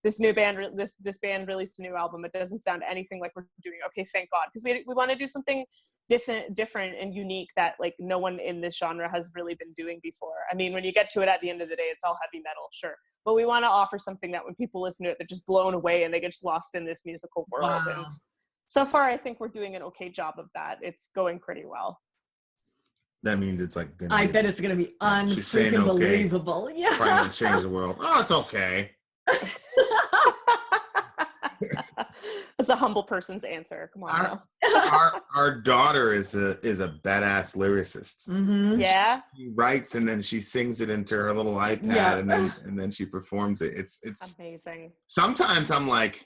Speaker 4: this new band this band released a new album, it doesn't sound anything like we're doing. Okay, thank God, because we want to do something different and unique that like no one in this genre has really been doing before. I mean, when you get to it at the end of the day, it's all heavy metal, sure, but we want to offer something that when people listen to it, they're just blown away and they get just lost in this musical world.
Speaker 3: Wow.
Speaker 4: And so far I think we're doing an okay job of that. It's going pretty well.
Speaker 2: That means it's like
Speaker 3: I bet it's gonna be unfreaking believable. Yeah,
Speaker 2: trying to change the world. Oh, it's okay.
Speaker 4: That's a humble person's answer. Come on
Speaker 2: our daughter is a badass lyricist.
Speaker 3: Mm-hmm.
Speaker 4: Yeah,
Speaker 2: she writes and then she sings it into her little iPad, and then she performs it. It's
Speaker 4: amazing.
Speaker 2: Sometimes I'm like,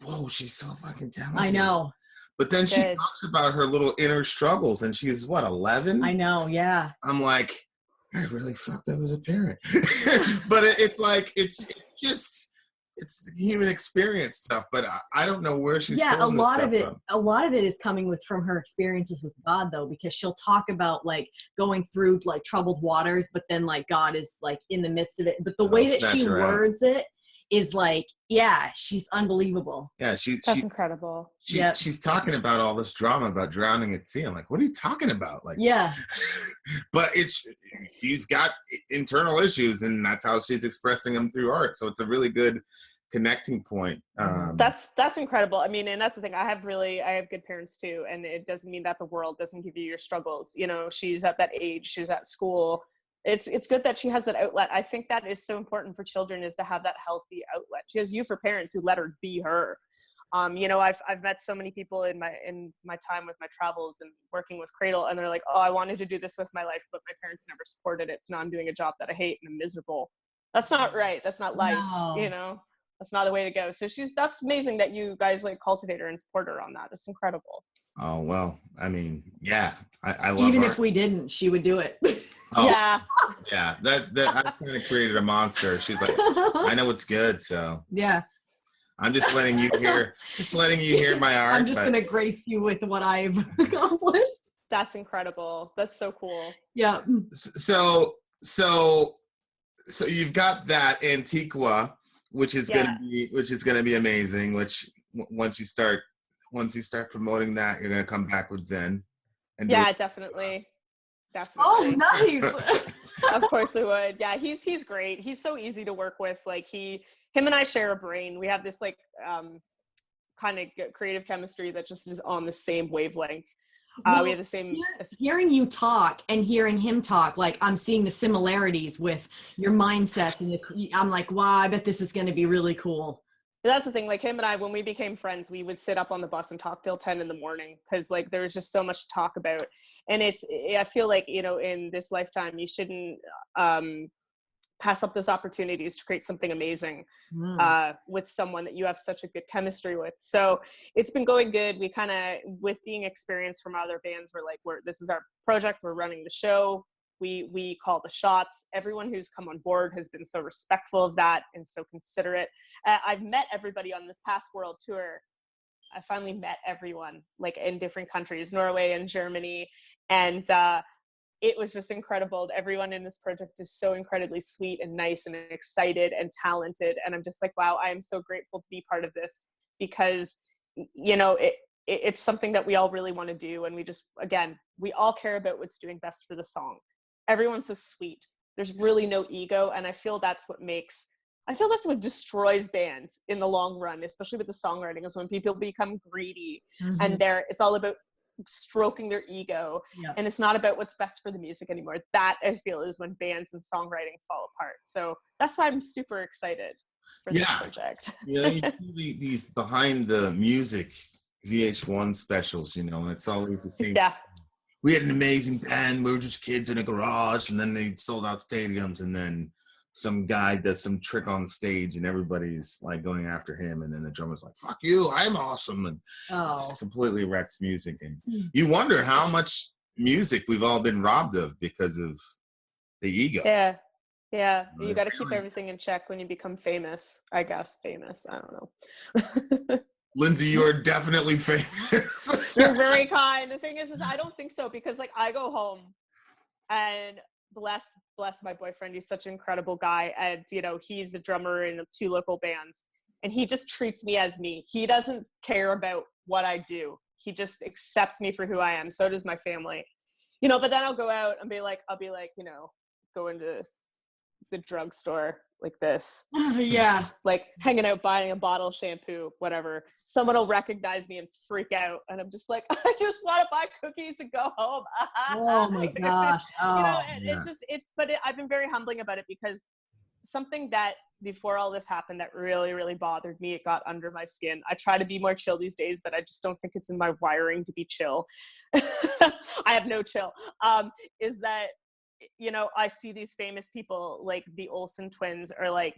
Speaker 2: whoa, she's so fucking talented.
Speaker 3: I know.
Speaker 2: But then she talks about her little inner struggles, and she's what, 11?
Speaker 3: I know, yeah.
Speaker 2: I'm like, I really fucked up as a parent. But it's like, it's the human experience stuff. But I don't know where she's
Speaker 3: a lot of it.
Speaker 2: From.
Speaker 3: A lot of it is coming from her experiences with God, though, because she'll talk about like going through like troubled waters, but then like God is like in the midst of it. But the way that she words it is like, yeah, she's unbelievable.
Speaker 2: Yeah,
Speaker 4: that's incredible.
Speaker 2: She's talking about all this drama about drowning at sea. I'm like, what are you talking about? Like,
Speaker 3: yeah.
Speaker 2: But she's got internal issues, and that's how she's expressing them through art. So it's a really good connecting point.
Speaker 4: That's incredible. I mean, and that's the thing. I have good parents too, and it doesn't mean that the world doesn't give you your struggles. You know, she's at that age. She's at school. It's good that she has that outlet. I think that is so important for children, is to have that healthy outlet. She has you for parents who let her be her. You know, I've met so many people in my time with my travels and working with Cradle, and they're like, oh, I wanted to do this with my life, but my parents never supported it, so now I'm doing a job that I hate and I'm miserable. That's not right. That's not life. No. You know, that's not the way to go. So that's amazing that you guys like cultivate her and support her on that. It's incredible.
Speaker 2: Oh, well, I mean, yeah, I love
Speaker 3: even
Speaker 2: her.
Speaker 3: If we didn't, she would do it.
Speaker 2: Oh, yeah, that I kind of created a monster. She's like, I know it's good, so
Speaker 3: yeah.
Speaker 2: I'm just letting you hear my art.
Speaker 3: I'm just gonna grace you with what I've accomplished.
Speaker 4: That's incredible. That's so cool.
Speaker 3: Yeah.
Speaker 2: So you've got that Antigua, which is gonna be amazing. Which once you start promoting that, you're gonna come back with Zen. And
Speaker 4: definitely.
Speaker 3: Oh, nice.
Speaker 4: Of course we would. Yeah, he's great. He's so easy to work with. Like him and I share a brain. We have this like kind of creative chemistry that just is on the same wavelength. We have the same.
Speaker 3: Hearing you talk and hearing him talk, like I'm seeing the similarities with your mindset, and I'm like, wow, I bet this is going to be really cool.
Speaker 4: That's the thing, like him and I, when we became friends, we would sit up on the bus and talk till 10 in the morning, because like there was just so much to talk about. And I feel like, you know, in this lifetime, you shouldn't pass up those opportunities to create something amazing with someone that you have such a good chemistry with. So it's been going good. We kind of, with being experienced from other bands, we're like, this is our project, we're running the show. We call the shots. Everyone who's come on board has been so respectful of that and so considerate. I've met everybody on this past world tour. I finally met everyone, like in different countries, Norway and Germany. And it was just incredible. Everyone in this project is so incredibly sweet and nice and excited and talented. And I'm just like, wow, I am so grateful to be part of this, because, you know, it's something that we all really want to do. And we just, again, we all care about what's doing best for the song. Everyone's so sweet. There's really no ego. And I feel that's what destroys bands in the long run, especially with the songwriting, is when people become greedy and it's all about stroking their ego, and it's not about what's best for the music anymore. That, I feel, is when bands and songwriting fall apart. So that's why I'm super excited for this project.
Speaker 2: You know, you see these behind the music VH1 specials, you know, and it's always the same.
Speaker 4: Yeah.
Speaker 2: We had an amazing band. We were just kids in a garage, and then they sold out stadiums, and then some guy does some trick on stage, and everybody's like going after him, and then the drummer's like, "Fuck you, I'm awesome," and just completely wrecks music. And you wonder how much music we've all been robbed of because of the ego.
Speaker 4: Yeah. You got to keep everything in check when you become famous. I guess famous. I don't know.
Speaker 2: Lindsay, you are definitely famous.
Speaker 4: You're very kind. The thing is I don't think so, because like I go home and bless my boyfriend. He's such an incredible guy. And, you know, he's a drummer in 2 local bands, and he just treats me as me. He doesn't care about what I do. He just accepts me for who I am. So does my family, you know, but then I'll go out and I'll be like, you know, go into the drugstore like this. Like hanging out, buying a bottle of shampoo, whatever. Someone will recognize me and freak out. And I'm just like, I just want to buy cookies and go home.
Speaker 3: Oh my gosh. Oh,
Speaker 4: you know, and I've been very humbling about it, because something that before all this happened that really, really bothered me, it got under my skin. I try to be more chill these days, but I just don't think it's in my wiring to be chill. I have no chill. Is that, you know, I see these famous people like the Olsen twins, or like,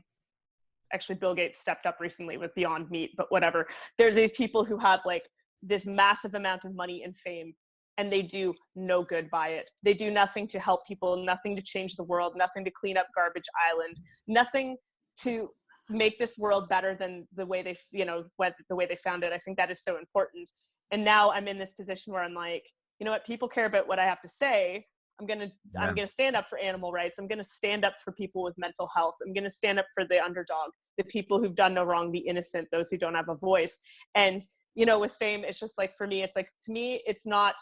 Speaker 4: actually Bill Gates stepped up recently with Beyond Meat, but whatever. There's these people who have like this massive amount of money and fame, and they do no good by it. They do nothing to help people, nothing to change the world, nothing to clean up Garbage Island, nothing to make this world better than the way they, you know, the way they found it. I think that is so important. And now I'm in this position where I'm like, you know what, people care about what I have to say. I'm gonna stand up for animal rights. I'm gonna stand up for people with mental health. I'm gonna stand up for the underdog, the people who've done no wrong, the innocent, those who don't have a voice. And, you know, with fame, it's just like, for me, it's like, to me, it's not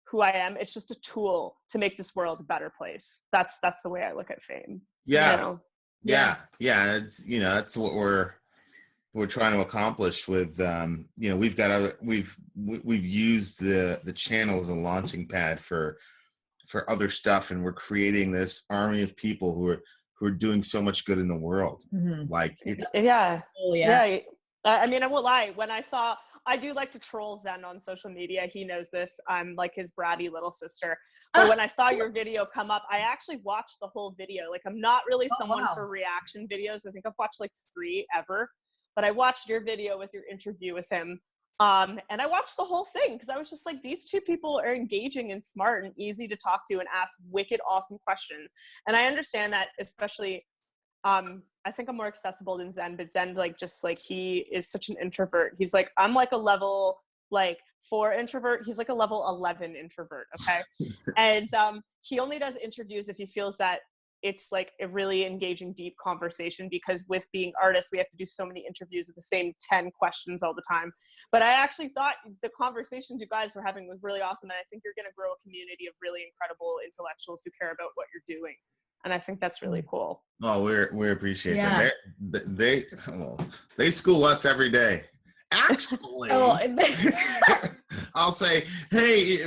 Speaker 4: who I am. It's just a tool to make this world a better place. That's the way I look at fame.
Speaker 2: Yeah.
Speaker 4: You know?
Speaker 2: Yeah. It's, you know, that's what we're trying to accomplish with, you know, we've used the channel as a launching pad for other stuff, and we're creating this army of people who are doing so much good in the world. Like it's
Speaker 4: yeah. I mean, I won't lie, when I do like to troll Zen on social media. He knows this. I'm like his bratty little sister. But when I saw your video come up, I actually watched the whole video. Like, I'm not really someone for reaction videos. I think I've watched like 3 ever, but I watched your video with your interview with him. And I watched the whole thing, because I was just like, these 2 people are engaging and smart and easy to talk to and ask wicked awesome questions. And I understand that, especially, I think I'm more accessible than Zen, but Zen, like, just like, he is such an introvert. He's like, I'm like a level like 4 introvert. He's like a level 11 introvert. Okay. And he only does interviews if he feels that it's like a really engaging, deep conversation, because with being artists, we have to do so many interviews with the same 10 questions all the time. But I actually thought the conversations you guys were having was really awesome. And I think you're going to grow a community of really incredible intellectuals who care about what you're doing. And I think that's really cool.
Speaker 2: Oh, we appreciate that. They school us every day. Actually, I'll say, hey,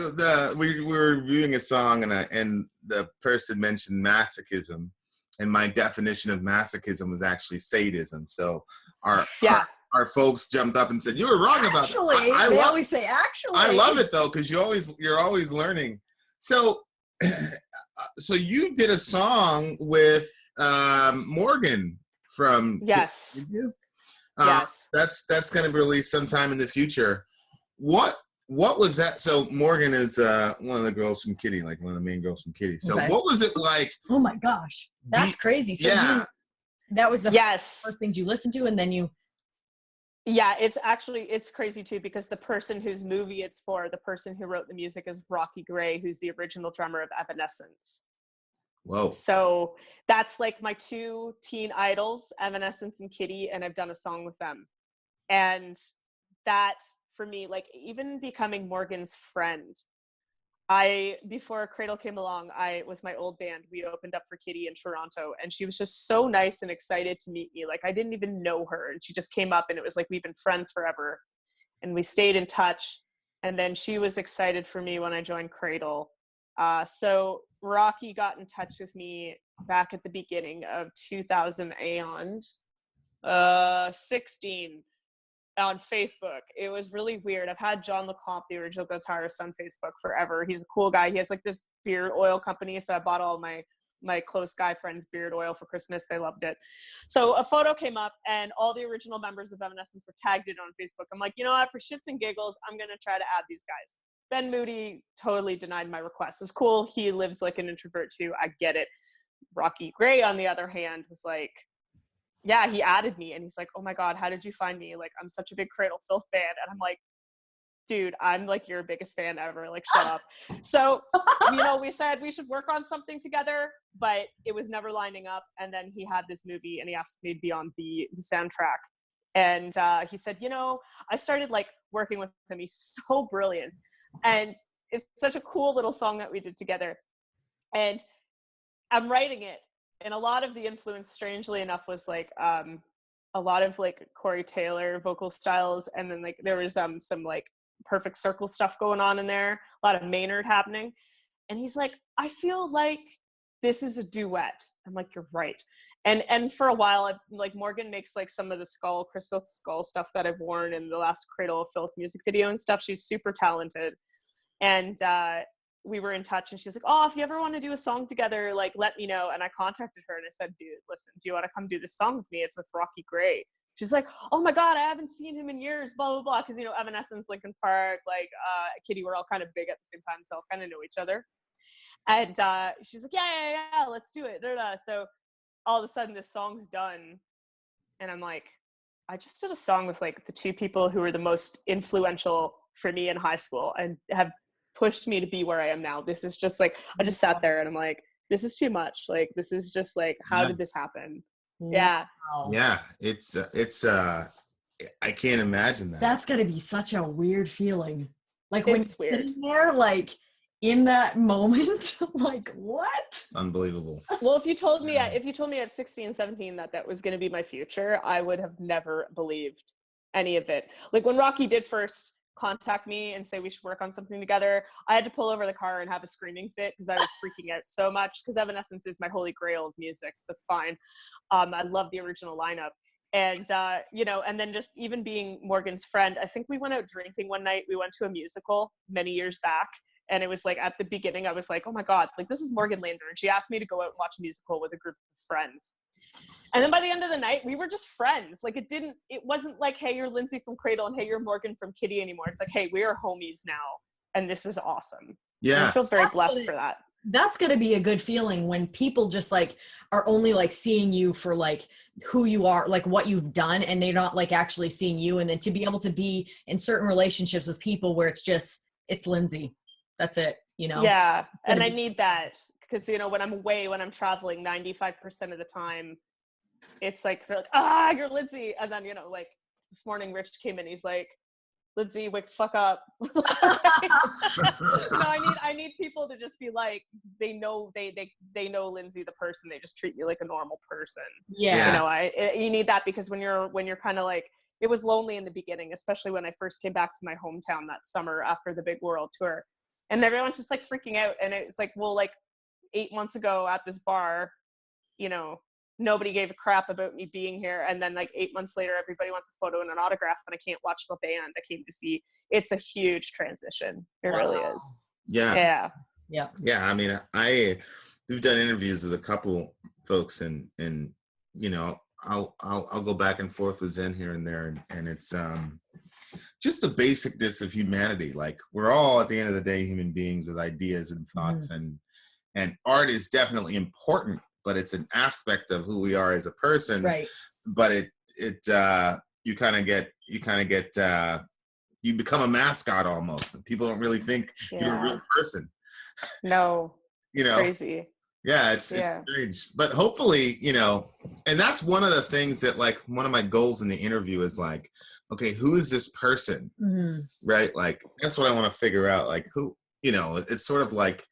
Speaker 2: we were reviewing a song, and the person mentioned masochism, and my definition of masochism was actually sadism. So our folks jumped up and said, "You were wrong about that."
Speaker 3: They always say actually.
Speaker 2: I love it though, because you're always learning. So, so you did a song with Morgan from
Speaker 4: Yes. Yes.
Speaker 2: That's going to be released sometime in the future. What was that? So Morgan is one of the girls from Kitty, like one of the main girls from Kitty. So what was it like?
Speaker 3: Oh my gosh, that's crazy. So that was the first things you listened to, and then you.
Speaker 4: Yeah, it's crazy too, because the person whose movie it's for, the person who wrote the music is Rocky Gray, who's the original drummer of Evanescence.
Speaker 2: Whoa.
Speaker 4: So that's like my two teen idols, Evanescence and Kitty, and I've done a song with them. And that, for me, like even becoming Morgan's friend, before Cradle came along, with my old band, we opened up for Kitty in Toronto, and she was just so nice and excited to meet me. Like I didn't even know her, and she just came up, and it was like we've been friends forever, and we stayed in touch. And then she was excited for me when I joined Cradle. So Rocky got in touch with me back at the beginning of 2016 on Facebook. It was really weird. I've had John LeComte, the original guitarist, on Facebook forever. He's a cool guy. He has like this beard oil company, so I bought all my close guy friends beard oil for Christmas. They loved it. So a photo came up, and all the original members of Evanescence were tagged in on Facebook. I'm like, you know what, for shits and giggles, I'm gonna try to add these guys. Ben Moody totally denied my request. It's cool, he lives like an introvert too, I get it. Rocky Gray, on the other hand, was like, yeah, he added me, and he's like, oh my God, how did you find me? Like, I'm such a big Cradle of Filth fan. And I'm like, dude, I'm like your biggest fan ever. Like, shut up. So, we said we should work on something together, but it was never lining up. And then he had this movie, and he asked me to be on the soundtrack. And he said, I started like working with him. He's so brilliant. And it's such a cool little song that we did together. And I'm writing it. And a lot of the influence, strangely enough, was like a lot of like Corey Taylor vocal styles, and then like there was some like Perfect Circle stuff going on in there, a lot of Maynard happening. And he's like, I feel like this is a duet. I'm like, you're right. And for a while, like Morgan makes like some of the crystal skull stuff that I've worn in the last Cradle of Filth music video and stuff. She's super talented. And we were in touch, and she's like, oh, if you ever want to do a song together, like, let me know. And I contacted her, and I said, dude, listen, do you want to come do this song with me? It's with Rocky Gray. She's like, oh my God, I haven't seen him in years, blah, blah, blah. Because, Evanescence, Linkin Park, like Kitty, we're all kind of big at the same time, so kind of know each other. And she's like, yeah, let's do it. So all of a sudden, this song's done. And I'm like, I just did a song with like the two people who were the most influential for me in high school and have pushed me to be where I am now. This is just like, I just sat there and I'm like, this is too much. Like, this is just like, how did this happen? Yeah.
Speaker 2: Yeah. It's I can't imagine that.
Speaker 3: That's going to be such a weird feeling. Like
Speaker 4: It's
Speaker 3: when
Speaker 4: weird.
Speaker 3: you're sitting there, like in that moment, like what?
Speaker 2: It's unbelievable.
Speaker 4: Well, if you told me at 16, 17 that was going to be my future, I would have never believed any of it. Like when Rocky did first contact me and say we should work on something together, I had to pull over the car and have a screaming fit because I was freaking out so much, because Evanescence is my holy grail of music. That's fine. I love the original lineup. And and then just even being Morgan's friend, I think we went out drinking one night. We went to a musical many years back, and it was like at the beginning I was like, oh my God, like this is Morgan Lander, and she asked me to go out and watch a musical with a group of friends. And then by the end of the night, we were just friends. Like it wasn't like, hey, you're Lindsay from Cradle and hey, you're Morgan from Kitty anymore. It's like, hey, we are homies now, and this is awesome.
Speaker 2: Yeah.
Speaker 4: And I feel very blessed for that.
Speaker 3: That's going to be a good feeling when people just like are only like seeing you for like who you are, like what you've done, and they're not like actually seeing you. And then to be able to be in certain relationships with people where it's Lindsay. That's it,
Speaker 4: Yeah. And I need that because, when I'm away, when I'm traveling 95% of the time, it's like, they're like, you're Lindsay. And then, like this morning, Rich came in, he's like, Lindsay, wake fuck up. I need people to just be like, they know Lindsay the person. They just treat me like a normal person.
Speaker 3: Yeah.
Speaker 4: You need that, because when you're kind of like, it was lonely in the beginning, especially when I first came back to my hometown that summer after the big world tour, and everyone's just like freaking out. And it's like, well, like 8 months ago at this bar, nobody gave a crap about me being here. And then like 8 months later, everybody wants a photo and an autograph, and I can't watch the band I came to see. It's a huge transition. It really is.
Speaker 2: Yeah.
Speaker 3: Yeah.
Speaker 2: Yeah. I mean, we've done interviews with a couple folks, and I'll go back and forth with Zen here and there. And it's just the basicness of humanity. Like we're all at the end of the day, human beings with ideas and thoughts, and art is definitely important, but it's an aspect of who we are as a person.
Speaker 3: Right.
Speaker 2: But you kind of get you kind of get you become a mascot almost, and people don't really think you're a real person.
Speaker 4: No,
Speaker 2: You know,
Speaker 4: crazy.
Speaker 2: yeah, it's strange, but hopefully, you know, and that's one of the things that, like, one of my goals in the interview is like, okay, who is this person? Right? Like, that's what I want to figure out. Like, who, you know, it's sort of like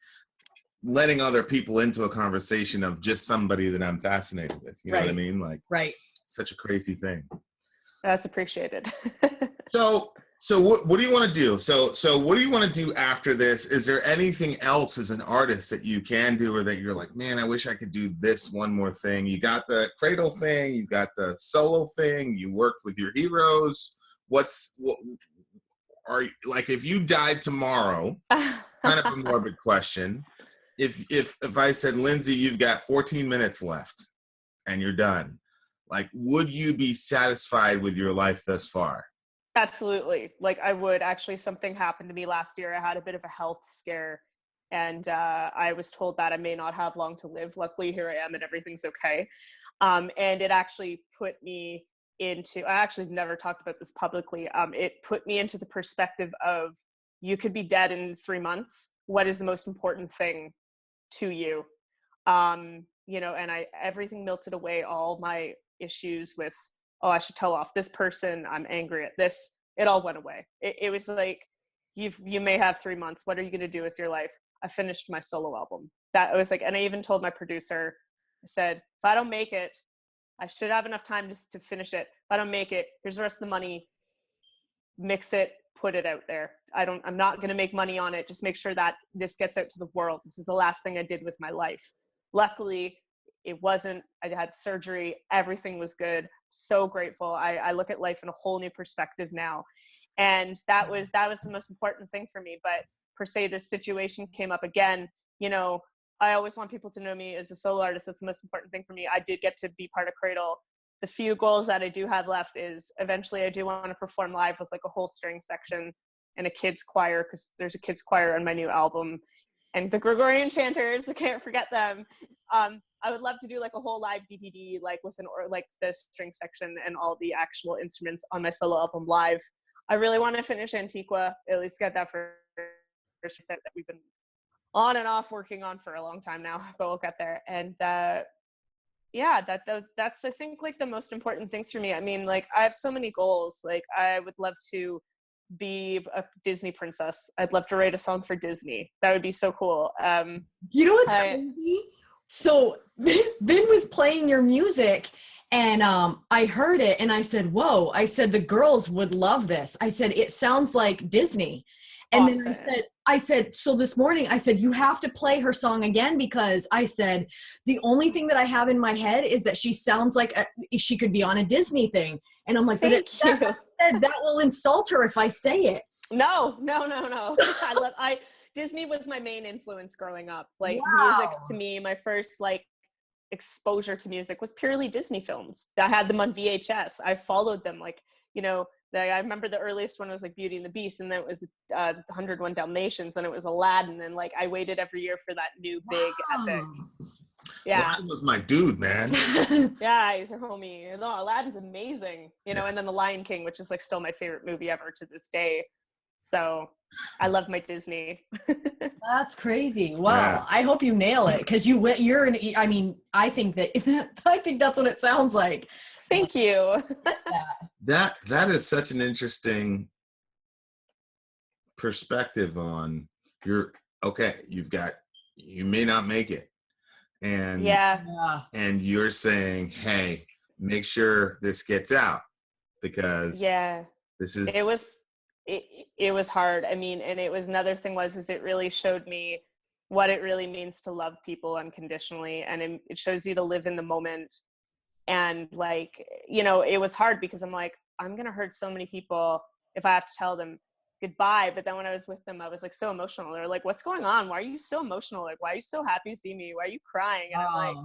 Speaker 2: letting other people into a conversation of just somebody that I'm fascinated with. You know what I mean? Like, such a crazy thing.
Speaker 4: That's appreciated.
Speaker 2: So what do you want to do? So what do you want to do after this? Is there anything else as an artist that you can do, or that you're like, man, I wish I could do this one more thing? You got the Cradle thing, you got the solo thing, you worked with your heroes. What are you, like, if you died tomorrow, kind of a morbid question. If I said, Lindsay, you've got 14 minutes left and you're done, like, would you be satisfied with your life thus far?
Speaker 4: Absolutely. Like, I would. Actually, something happened to me last year. I had a bit of a health scare, and I was told that I may not have long to live. Luckily, here I am and everything's okay. And it actually put me into, I actually never talked about this publicly. It put me into the perspective of, you could be dead in 3 months. What is the most important thing to you? You know, and everything melted away, all my issues with, oh, I should tell off this person, I'm angry at this. It all went away. It was like, you may have 3 months. What are you going to do with your life? I finished my solo album. That was like, and I even told my producer, I said, if I don't make it, I should have enough time to finish it. If I don't make it, here's the rest of the money. Mix it, put it out there. I'm not going to make money on it. Just make sure that this gets out to the world. This is the last thing I did with my life. Luckily, it wasn't. I had surgery. Everything was good. So grateful. I look at life in a whole new perspective now. And that was the most important thing for me. But per se, this situation came up again. You know, I always want people to know me as a solo artist. That's the most important thing for me. I did get to be part of Cradle. The few goals that I do have left is eventually I do want to perform live with like a whole string section and a kids choir, because there's a kids choir on my new album. And the Gregorian Chanters, I can't forget them. I would love to do like a whole live DVD, like with like the string section and all the actual instruments on my solo album live. I really want to finish Antigua, at least get that first set that we've been on and off working on for a long time now, but we'll get there. And yeah, that's I think like the most important things for me. I mean, like, I have so many goals. Like, I would love to be a Disney princess. I'd love to write a song for Disney. That would be so cool.
Speaker 3: You know what's crazy? So Vin was playing your music, and I heard it, and I said, whoa. I said, the girls would love this. I said, it sounds like Disney. And
Speaker 4: awesome.
Speaker 3: Then I said, so this morning I said, you have to play her song again, because I said, the only thing that I have in my head is that she sounds like she could be on a Disney thing. And I'm like, that will insult her if I say it.
Speaker 4: No. Disney was my main influence growing up. Like, music to me, my first like exposure to music was purely Disney films. I had them on VHS. I followed them, like, you know, I remember the earliest one was like Beauty and the Beast, and then it was the 101 Dalmatians, and it was Aladdin, and like I waited every year for that new big epic. Yeah,
Speaker 2: Aladdin was my dude, man.
Speaker 4: Yeah, he's her homie. No, Aladdin's amazing, you know. And then The Lion King, which is like still my favorite movie ever to this day. So I love my Disney.
Speaker 3: That's crazy. Wow. Yeah. I hope you nail it, because I mean, I think that's what it sounds like.
Speaker 4: Thank you.
Speaker 2: That is such an interesting perspective on you may not make it. And and you're saying, hey, make sure this gets out, because
Speaker 4: it was hard. I mean, and it was another thing is it really showed me what it really means to love people unconditionally, and it shows you to live in the moment. And like, you know, it was hard because I'm like, I'm going to hurt so many people if I have to tell them goodbye. But then when I was with them, I was like so emotional. They're like, what's going on? Why are you so emotional? Like, why are you so happy to see me? Why are you crying? And I'm like,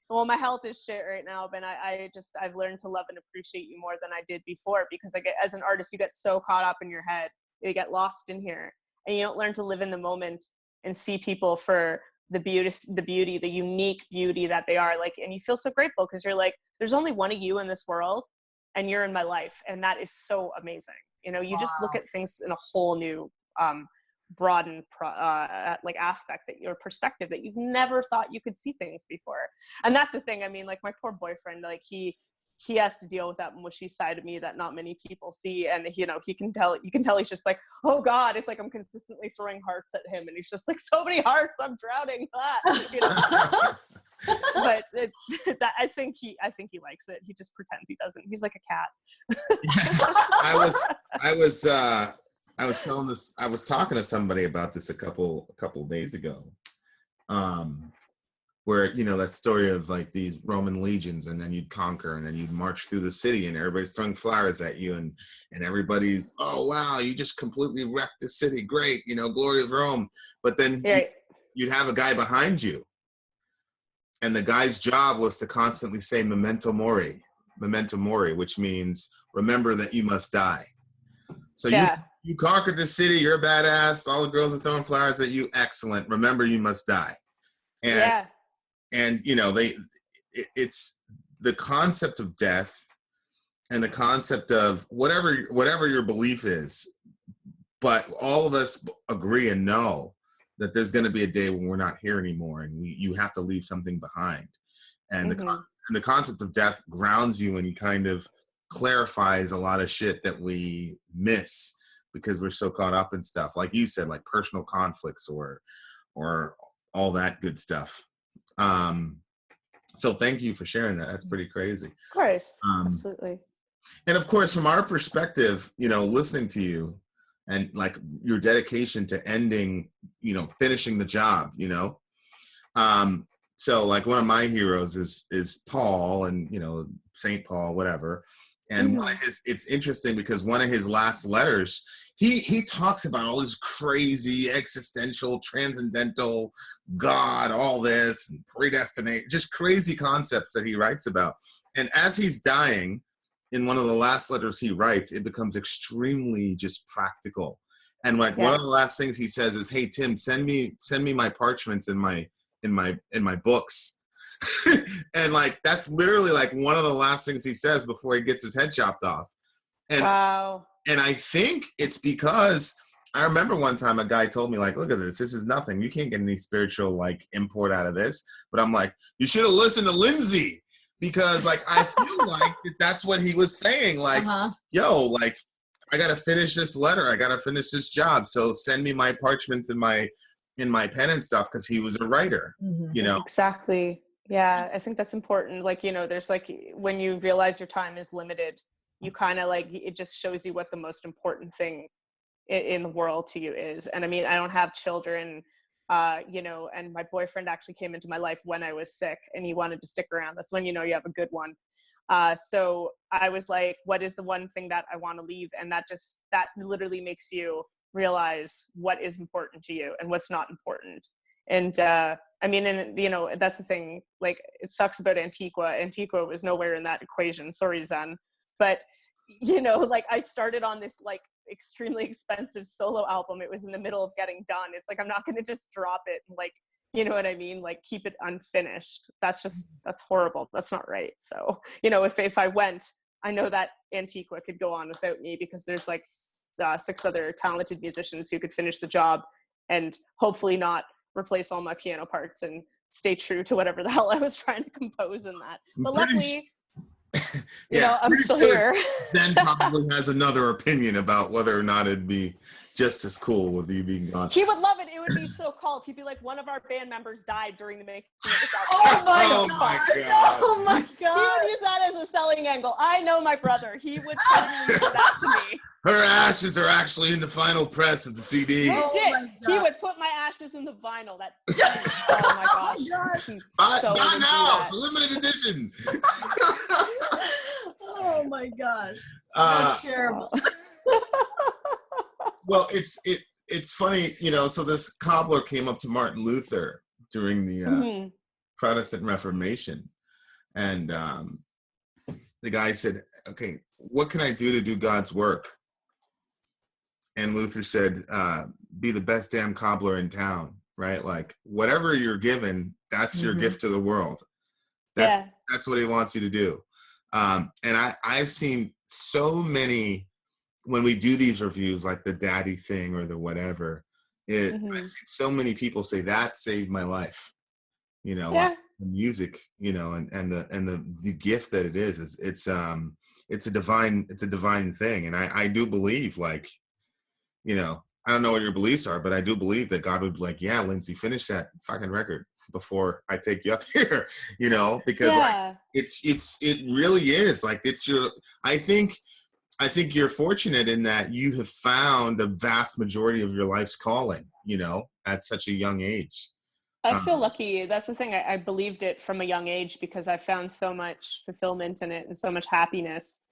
Speaker 4: well, my health is shit right now. But I've learned to love and appreciate you more than I did before, because as an artist, you get so caught up in your head. You get lost in here, and you don't learn to live in the moment and see people for the beauty, the unique beauty that they are. Like, and you feel so grateful because you're like, there's only one of you in this world, and you're in my life. And that is so amazing. You know, you just look
Speaker 3: Wow.
Speaker 4: at things in a whole new, broadened like aspect, that your perspective, that you've never thought you could see things before. And that's the thing. I mean, like my poor boyfriend, like he has to deal with that mushy side of me that not many people see. And, you know, you can tell he's just like, oh God, it's like I'm consistently throwing hearts at him. And he's just like, so many hearts, I'm drowning. You know? But I think he likes it. He just pretends he doesn't. He's like a cat.
Speaker 2: I was talking to somebody about this a couple of days ago. Where, you know, that story of like these Roman legions, and then you'd conquer, and then you'd march through the city, and everybody's throwing flowers at you, and everybody's, oh wow, you just completely wrecked the city, great, you know, glory of Rome. But then you'd have a guy behind you, and the guy's job was to constantly say memento mori, which means remember that you must die. So you conquered the city, you're a badass, all the girls are throwing flowers at you, excellent, remember you must die. And you know, it's the concept of death and the concept of whatever your belief is, but all of us agree and know that there's going to be a day when we're not here anymore, and you have to leave something behind. And the concept of death grounds you and kind of clarifies a lot of shit that we miss because we're so caught up in stuff, like you said, like personal conflicts or all that good stuff. So thank you for sharing that. That's pretty crazy.
Speaker 4: Of course. Absolutely.
Speaker 2: And of course, from our perspective, you know, listening to you and like your dedication to ending, you know, finishing the job, you know. So like one of my heroes is Paul, and, you know, St. Paul, whatever. And one of it's interesting because one of his last letters, he talks about all this crazy existential, transcendental God, all this, and predestinate, just crazy concepts that he writes about. And as he's dying, in one of the last letters he writes, it becomes extremely just practical. And like one of the last things he says is, "Hey Tim, send me my parchments in my books." And like that's literally like one of the last things he says before he gets his head chopped off. And
Speaker 4: wow.
Speaker 2: And I think it's because I remember one time a guy told me, like, look at this is nothing, you can't get any spiritual like import out of this. But I'm like, you should have listened to Lindsay, because like I feel like that's what he was saying, like yo, like I gotta finish this letter, I gotta finish this job, so send me my parchments in my pen and stuff, because he was a writer. You know,
Speaker 4: exactly. Yeah, I think that's important. Like, you know, there's like when you realize your time is limited, you kind of like, it just shows you what the most important thing in the world to you is. And I mean, I don't have children, you know, and my boyfriend actually came into my life when I was sick, and he wanted to stick around. That's when, you know, you have a good one. So I was like, what is the one thing that I want to leave? And that literally makes you realize what is important to you and what's not important. And I mean, and you know, that's the thing, like it sucks about Antigua was nowhere in that equation, sorry Zen. But you know, like I started on this like extremely expensive solo album. It was in the middle of getting done. It's like I'm not going to just drop it and like, you know what I mean, like keep it unfinished. That's horrible. That's not right. So, you know, if I went, I know that Antigua could go on without me, because there's like 6 other talented musicians who could finish the job and hopefully not replace all my piano parts and stay true to whatever the hell I was trying to compose in that. But luckily, you know, I'm still here.
Speaker 2: Ben probably has another opinion about whether or not it'd be just as cool with you being gone.
Speaker 4: He would love it. It would be so cult. He'd be like, one of our band members died during the making of this album.
Speaker 2: Oh my god!
Speaker 3: Oh my god!
Speaker 4: He would use that as a selling angle. I know my brother. He would totally do that to me.
Speaker 2: Her ashes are actually in the final press of the CD.
Speaker 4: Legit. He would put my ashes in the vinyl. Oh my gosh.
Speaker 2: Not now. It's a limited edition.
Speaker 3: Oh my gosh. That's terrible.
Speaker 2: Well, it's funny, you know, so this cobbler came up to Martin Luther during the Protestant Reformation, and the guy said, okay, what can I do to do God's work? And Luther said, be the best damn cobbler in town, right? Like whatever you're given, that's your gift to the world. That's what he wants you to do. And I've seen so many, when we do these reviews, like the daddy thing or the whatever, I've seen so many people say that saved my life, you know,
Speaker 4: Yeah.
Speaker 2: the music, you know, and the gift that it is it's a divine thing. And I do believe, like, you know, I don't know what your beliefs are, but I do believe that God would be like, yeah, Lindsay, finish that fucking record before I take you up here, you know, because like, it really is like, it's your, I think you're fortunate in that you have found the vast majority of your life's calling, you know, at such a young age.
Speaker 4: I feel lucky. That's the thing. I believed it from a young age because I found so much fulfillment in it and so much happiness.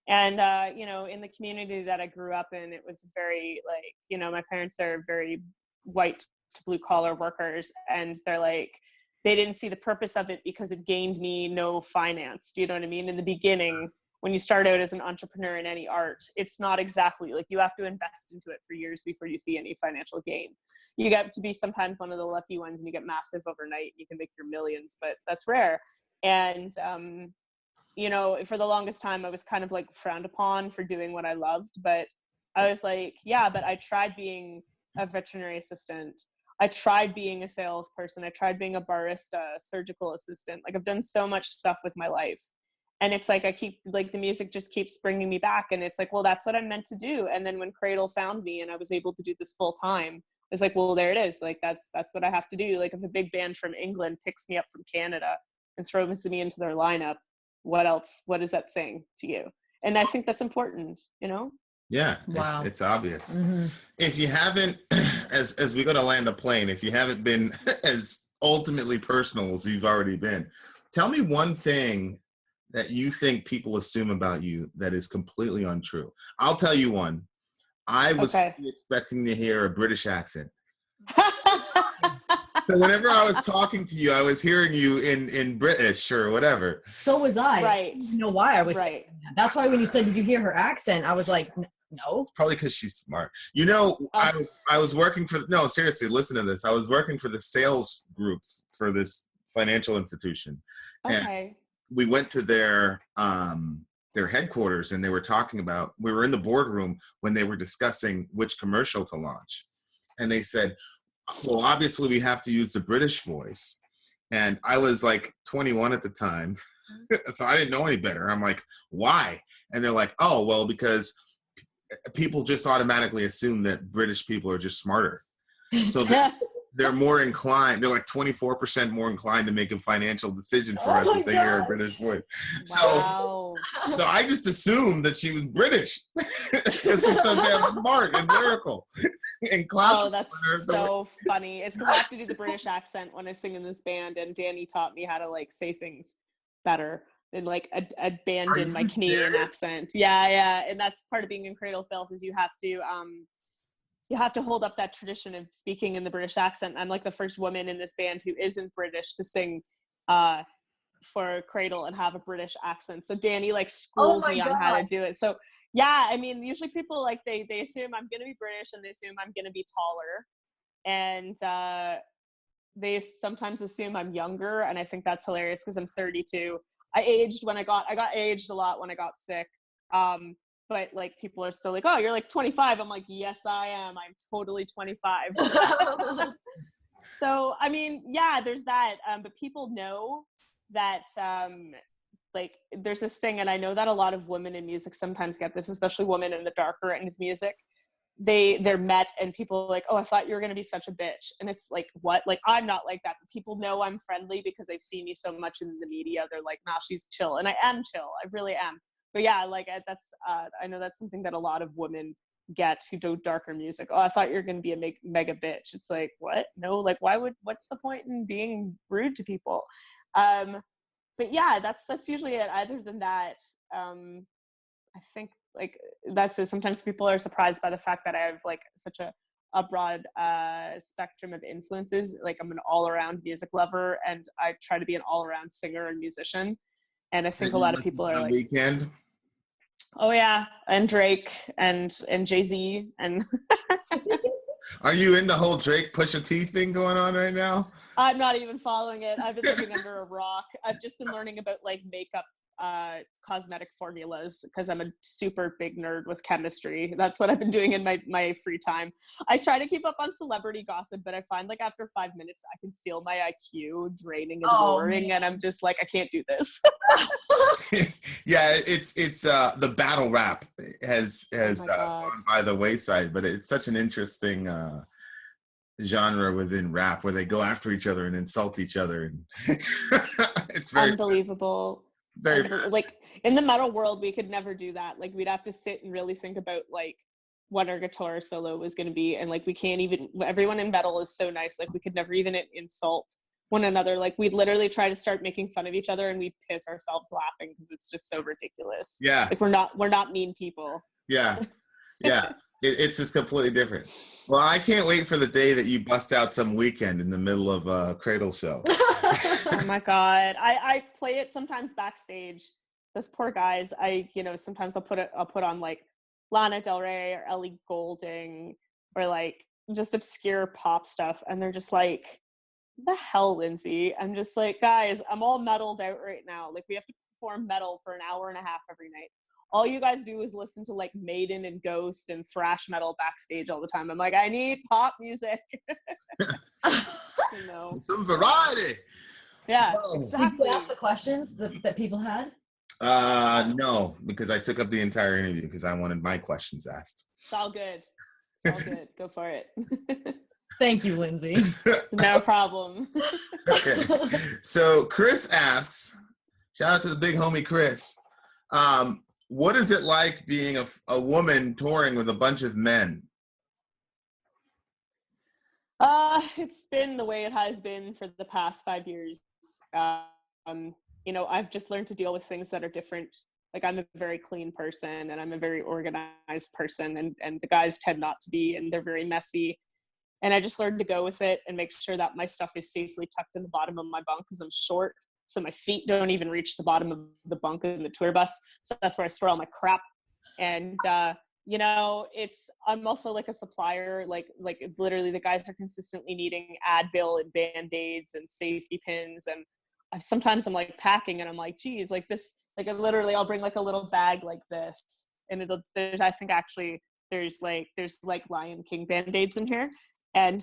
Speaker 4: And, you know, in the community that I grew up in, it was very like, you know, my parents are very white to blue collar workers. And they're like, they didn't see the purpose of it because it gained me no finance. Do you know what I mean? In the beginning, when you start out as an entrepreneur in any art, it's not exactly like you have to invest into it for years before you see any financial gain. You get to be sometimes one of the lucky ones and you get massive overnight. You can make your millions, but that's rare. And, you know, for the longest time, I was kind of like frowned upon for doing what I loved. But I was like, yeah, but I tried being a veterinary assistant. I tried being a salesperson. I tried being a barista, surgical assistant. Like I've done so much stuff with my life. And it's like, I keep like the music just keeps bringing me back. And it's like, well, that's what I'm meant to do. And then when Cradle found me and I was able to do this full time, it's like, well, there it is. Like, that's what I have to do. Like if a big band from England picks me up from Canada and throws me into their lineup, what else? What is that saying to you? And I think that's important, you know?
Speaker 2: Yeah,
Speaker 3: Wow.
Speaker 2: it's obvious. If you haven't, as we go to land the plane, if you haven't been as ultimately personal as you've already been, tell me one thing that you think people assume about you that is completely untrue. I'll tell you one. I was expecting to hear a British accent. So whenever I was talking to you, I was hearing you in British or whatever.
Speaker 3: So was I.
Speaker 4: Right.
Speaker 3: I didn't know why I was saying that. That's why when you said, did you hear her accent? I was like, no.
Speaker 2: It's probably because she's smart. You know, I was working for, no, seriously, listen to this. I was working for the sales group for this financial institution. And we went to their headquarters and they were talking about, we were in the boardroom when they were discussing which commercial to launch. And they said, well, obviously we have to use the British voice. And I was like 21 at the time. So I didn't know any better. I'm like, why? And they're like, oh, well, because people just automatically assume that British people are just smarter. So they're more inclined, they're like 24% more inclined to make a financial decision for us if they hear a British voice.
Speaker 4: Wow.
Speaker 2: So I just assumed that she was British. She's so damn smart and lyrical and classical.
Speaker 4: Oh, that's so funny. It's because I have to do the British accent when I sing in this band, and Danny taught me how to like say things better and like abandon my Canadian accent. Yeah. And that's part of being in Cradle of Filth is you have to hold up that tradition of speaking in the British accent. I'm like the first woman in this band who isn't British to sing for Cradle and have a British accent. So Danny like schooled me on how to do it. So yeah, I mean, usually people like they assume I'm gonna be British and they assume I'm gonna be taller, and they sometimes assume I'm younger, and I think that's hilarious because I'm 32. I got aged a lot when I got sick. But like people are still like, oh, you're like 25. I'm like, yes, I am. I'm totally 25. So, I mean, yeah, there's that. But people know that like there's this thing, and I know that a lot of women in music sometimes get this, especially women in the darker end of music. They're met and people are like, oh, I thought you were going to be such a bitch. And it's like, what? Like, I'm not like that. But people know I'm friendly because they've seen me so much in the media. They're like, nah, she's chill. And I am chill. I really am. But yeah, like that's, I know that's something that a lot of women get who do darker music. Oh, I thought you were going to be a mega bitch. It's like, what? No, like, what's the point in being rude to people? But yeah, that's usually it. Other than that, I think like that's it. Sometimes people are surprised by the fact that I have like such a broad spectrum of influences. Like I'm an all-around music lover and I try to be an all-around singer and musician. And I think a lot of people are like,
Speaker 2: Weekend.
Speaker 4: Oh yeah, and Drake and Jay-Z and.
Speaker 2: Are you in the whole Drake Pusha T thing going on right now?
Speaker 4: I'm not even following it. I've been living under a rock. I've just been learning about like makeup cosmetic formulas because I'm a super big nerd with chemistry. That's what I've been doing in my free time. I try to keep up on celebrity gossip, but I find like after 5 minutes, I can feel my IQ draining and lowering, and I'm just like, I can't do this.
Speaker 2: Yeah, it's the battle rap has gone by the wayside, but it's such an interesting genre within rap where they go after each other and insult each other, and it's very
Speaker 4: unbelievable.
Speaker 2: Very
Speaker 4: like in the metal world, we could never do that. Like we'd have to sit and really think about like what our guitar solo was going to be, and like we can't even. Everyone in metal is so nice. Like we could never even insult one another. Like we'd literally try to start making fun of each other, and we'd piss ourselves laughing because it's just so ridiculous.
Speaker 2: Yeah,
Speaker 4: like we're not mean people.
Speaker 2: Yeah. It's just completely different. Well, I can't wait for the day that you bust out some weekend in the middle of a Cradle show.
Speaker 4: Oh my God. I play it sometimes backstage. Those poor guys, sometimes I'll put on like Lana Del Rey or Ellie Goulding or like just obscure pop stuff. And they're just like, the hell, Lindsay? I'm just like, guys, I'm all metaled out right now. Like we have to perform metal for an hour and a half every night. All you guys do is listen to like Maiden and Ghost and thrash metal backstage all the time. I'm like, I need pop music.
Speaker 2: Some variety.
Speaker 4: Yeah,
Speaker 3: Did
Speaker 4: exactly.
Speaker 3: you ask the questions that people had?
Speaker 2: No, because I took up the entire interview because I wanted my questions asked.
Speaker 4: It's all good. It's all good. Go for it.
Speaker 3: Thank you, Lindsay.
Speaker 4: It's no problem.
Speaker 2: Okay. So Chris asks, shout out to the big homie Chris. What is it like being a woman touring with a bunch of men?
Speaker 4: It's been the way it has been for the past 5 years. I've just learned to deal with things that are different. Like I'm a very clean person and I'm a very organized person, and the guys tend not to be, and they're very messy. And I just learned to go with it and make sure that my stuff is safely tucked in the bottom of my bunk because I'm short. So my feet don't even reach the bottom of the bunk in the tour bus. So that's where I store all my crap. And, I'm also like a supplier, like literally the guys are consistently needing Advil and Band-Aids and safety pins. And sometimes I'm like packing and I'm like, geez, like this, like I'll bring like a little bag like this. And there's like Lion King Band-Aids in here. And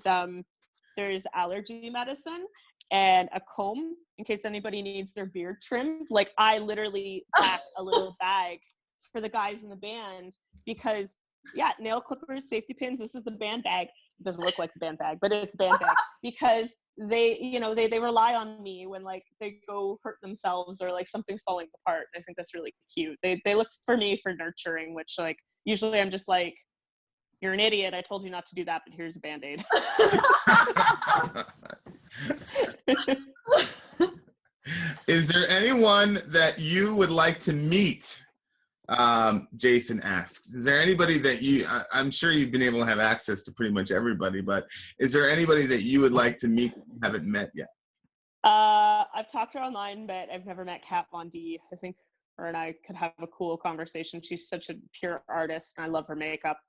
Speaker 4: there's allergy medicine and a comb in case anybody needs their beard trimmed. Like I literally pack a little bag for the guys in the band because nail clippers, safety pins. This is the band bag. It doesn't look like the band bag, but it's the band bag because they rely on me when like they go hurt themselves or like something's falling apart. I think that's really cute. They look for me for nurturing, which like usually I'm just like, you're an idiot. I told you not to do that, but here's a Band-Aid.
Speaker 2: Is there anyone that you would like to meet? Jason asks. Is there anybody that I'm sure you've been able to have access to pretty much everybody, but is there anybody that you would like to meet that you haven't met yet?
Speaker 4: I've talked to her online, but I've never met Kat Von D. I think her and I could have a cool conversation. She's such a pure artist, and I love her makeup.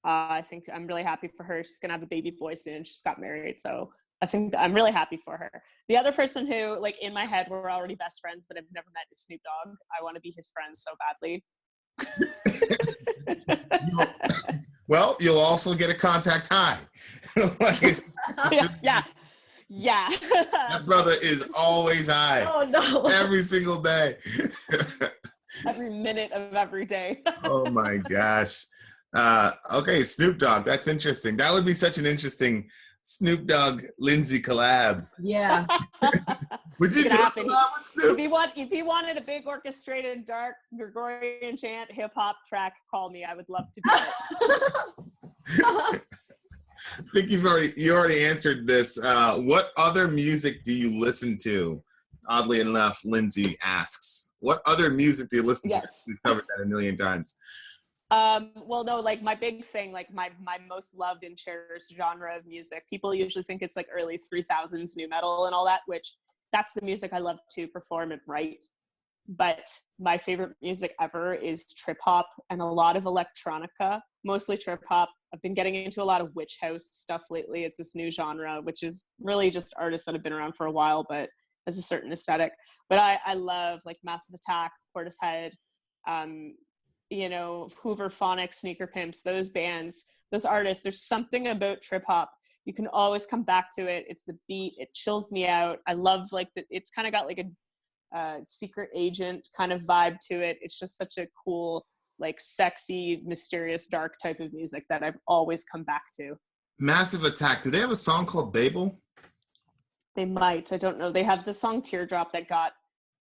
Speaker 4: I think I'm really happy for her. She's gonna have a baby boy soon. She's got married, so I think I'm really happy for her. The other person who, like in my head, we're already best friends, but I've never met is Snoop Dogg. I want to be his friend so badly.
Speaker 2: Well, you'll also get a contact high.
Speaker 4: Yeah.
Speaker 2: That brother is always high.
Speaker 3: Oh no!
Speaker 2: Every single day.
Speaker 4: Every minute of every day.
Speaker 2: Oh my gosh. Okay, Snoop Dogg. That's interesting. That would be such an interesting Snoop Dogg Lindsay collab.
Speaker 3: Yeah.
Speaker 2: Would you do a collab with Snoop?
Speaker 4: If you wanted a big orchestrated dark Gregorian chant hip hop track, call me. I would love to do it.
Speaker 2: I think you already answered this. What other music do you listen to? Oddly enough, Lindsay asks. What other music do you listen to? We've covered that a million times.
Speaker 4: Well, no, like my big thing, like my most loved and cherished genre of music. People usually think it's like early 3000s new metal and all that, which that's the music I love to perform and write. But my favorite music ever is trip hop and a lot of electronica, mostly trip hop. I've been getting into a lot of witch house stuff lately. It's this new genre, which is really just artists that have been around for a while, but has a certain aesthetic. But I love like Massive Attack, Portishead, you know, Hoover Phonics, Sneaker Pimps, those bands, those artists. There's something about trip hop. You can always come back to it. It's the beat. It chills me out. I love like it's kind of got like a secret agent kind of vibe to it. It's just such a cool, like sexy, mysterious, dark type of music that I've always come back to.
Speaker 2: Massive Attack. Do they have a song called Babel?
Speaker 4: They might. I don't know. They have the song Teardrop that got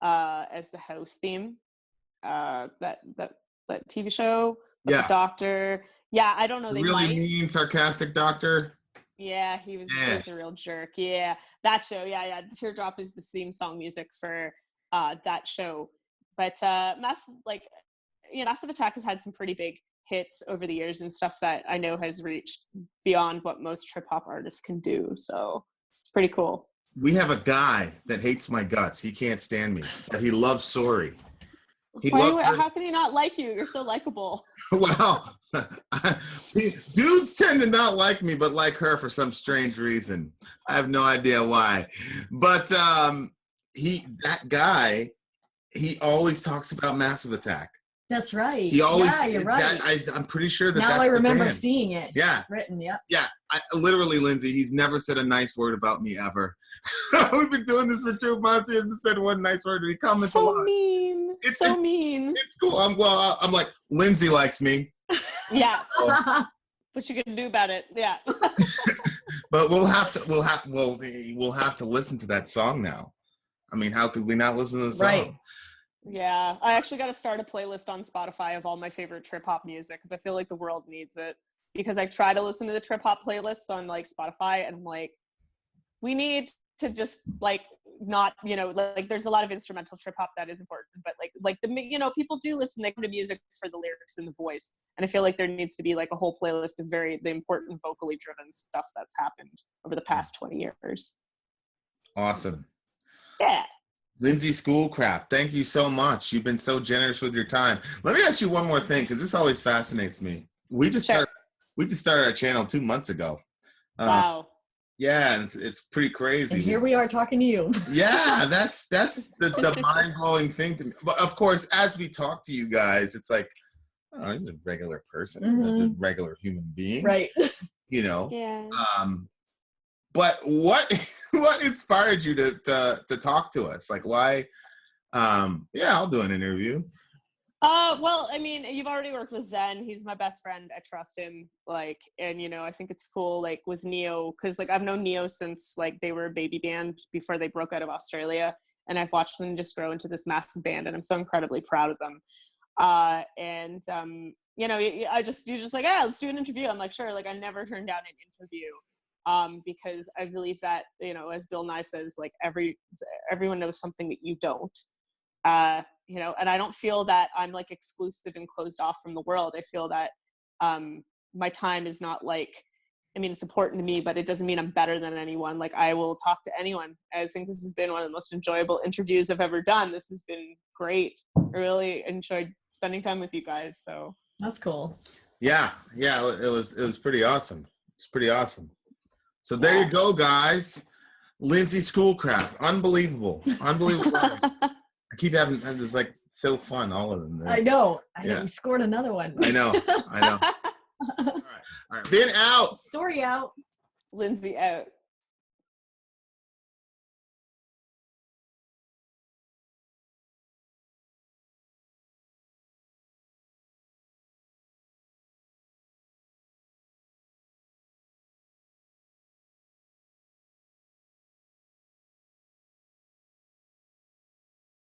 Speaker 4: as the house theme. That TV show.
Speaker 2: Yeah.
Speaker 4: The doctor. Yeah, I don't know. They
Speaker 2: Really
Speaker 4: might.
Speaker 2: mean, sarcastic doctor.
Speaker 4: Yeah, he was a real jerk. Yeah, that show. Yeah. Teardrop is the theme song music for that show. But Massive Attack has had some pretty big hits over the years and stuff that I know has reached beyond what most trip hop artists can do. So it's pretty cool.
Speaker 2: We have a guy that hates my guts. He can't stand me, but he loves Sori.
Speaker 4: How can he not like you? You're so likable.
Speaker 2: Well, dudes tend to not like me, but like her for some strange reason. I have no idea why. But that guy, he always talks about Massive Attack.
Speaker 3: That's right.
Speaker 2: He always.
Speaker 3: Yeah, you're right.
Speaker 2: I'm pretty sure that.
Speaker 3: Now
Speaker 2: that's
Speaker 3: I remember
Speaker 2: the band.
Speaker 3: seeing it.
Speaker 2: Yeah.
Speaker 3: Written. Yep.
Speaker 2: Yeah. Literally, Lindsay. He's never said a nice word about me ever. We've been doing this for 2 months. He hasn't said one nice word. He comments a lot.
Speaker 4: Mean. It's so mean.
Speaker 2: It's cool. I'm like, Lindsay likes me.
Speaker 4: Yeah.
Speaker 2: So,
Speaker 4: what you gonna do about it? Yeah.
Speaker 2: but we'll have to listen to that song now. I mean, how could we not listen to the song?
Speaker 3: Right.
Speaker 4: Yeah, I actually got to start a playlist on Spotify of all my favorite trip hop music because I feel like the world needs it. Because I try to listen to the trip hop playlists on like Spotify, and I'm like, we need to just like not, you know, like there's a lot of instrumental trip hop that is important, but like the, you know, people do listen, they come to music for the lyrics and the voice, and I feel like there needs to be like a whole playlist of the important vocally driven stuff that's happened over the past 20 years.
Speaker 2: Awesome.
Speaker 4: Yeah.
Speaker 2: Lindsay Schoolcraft, thank you so much. You've been so generous with your time. Let me ask you one more thing, because this always fascinates me. We just started our channel 2 months ago.
Speaker 4: Wow.
Speaker 2: Yeah, it's pretty crazy.
Speaker 3: And here we are talking to you.
Speaker 2: Yeah, that's the mind-blowing thing to me. But of course, as we talk to you guys, it's like, oh, he's a regular person, a regular human being.
Speaker 3: Right.
Speaker 2: You know?
Speaker 4: Yeah.
Speaker 2: But what inspired you to talk to us? Like, why? Yeah, I'll do an interview.
Speaker 4: Well, I mean, you've already worked with Zen. He's my best friend. I trust him. Like, and you know, I think it's cool. Like with Neo, because like I've known Neo since like they were a baby band before they broke out of Australia, and I've watched them just grow into this massive band, and I'm so incredibly proud of them. You know, you're just like, let's do an interview. I'm like, sure. Like, I never turned down an interview. Because I believe that, you know, as Bill Nye says, like everyone knows something that you don't, you know, and I don't feel that I'm like exclusive and closed off from the world. I feel that, my time is not like, I mean, it's important to me, but it doesn't mean I'm better than anyone. Like I will talk to anyone. I think this has been one of the most enjoyable interviews I've ever done. This has been great. I really enjoyed spending time with you guys. So
Speaker 3: that's cool.
Speaker 2: Yeah. It was pretty awesome. It's pretty awesome. So there you go, guys. Lindsay Schoolcraft, unbelievable. I keep having, it's like so fun, all of them.
Speaker 3: I know. We scored another one.
Speaker 2: I know. All right. Vin out.
Speaker 3: Sori out.
Speaker 4: Lindsay out.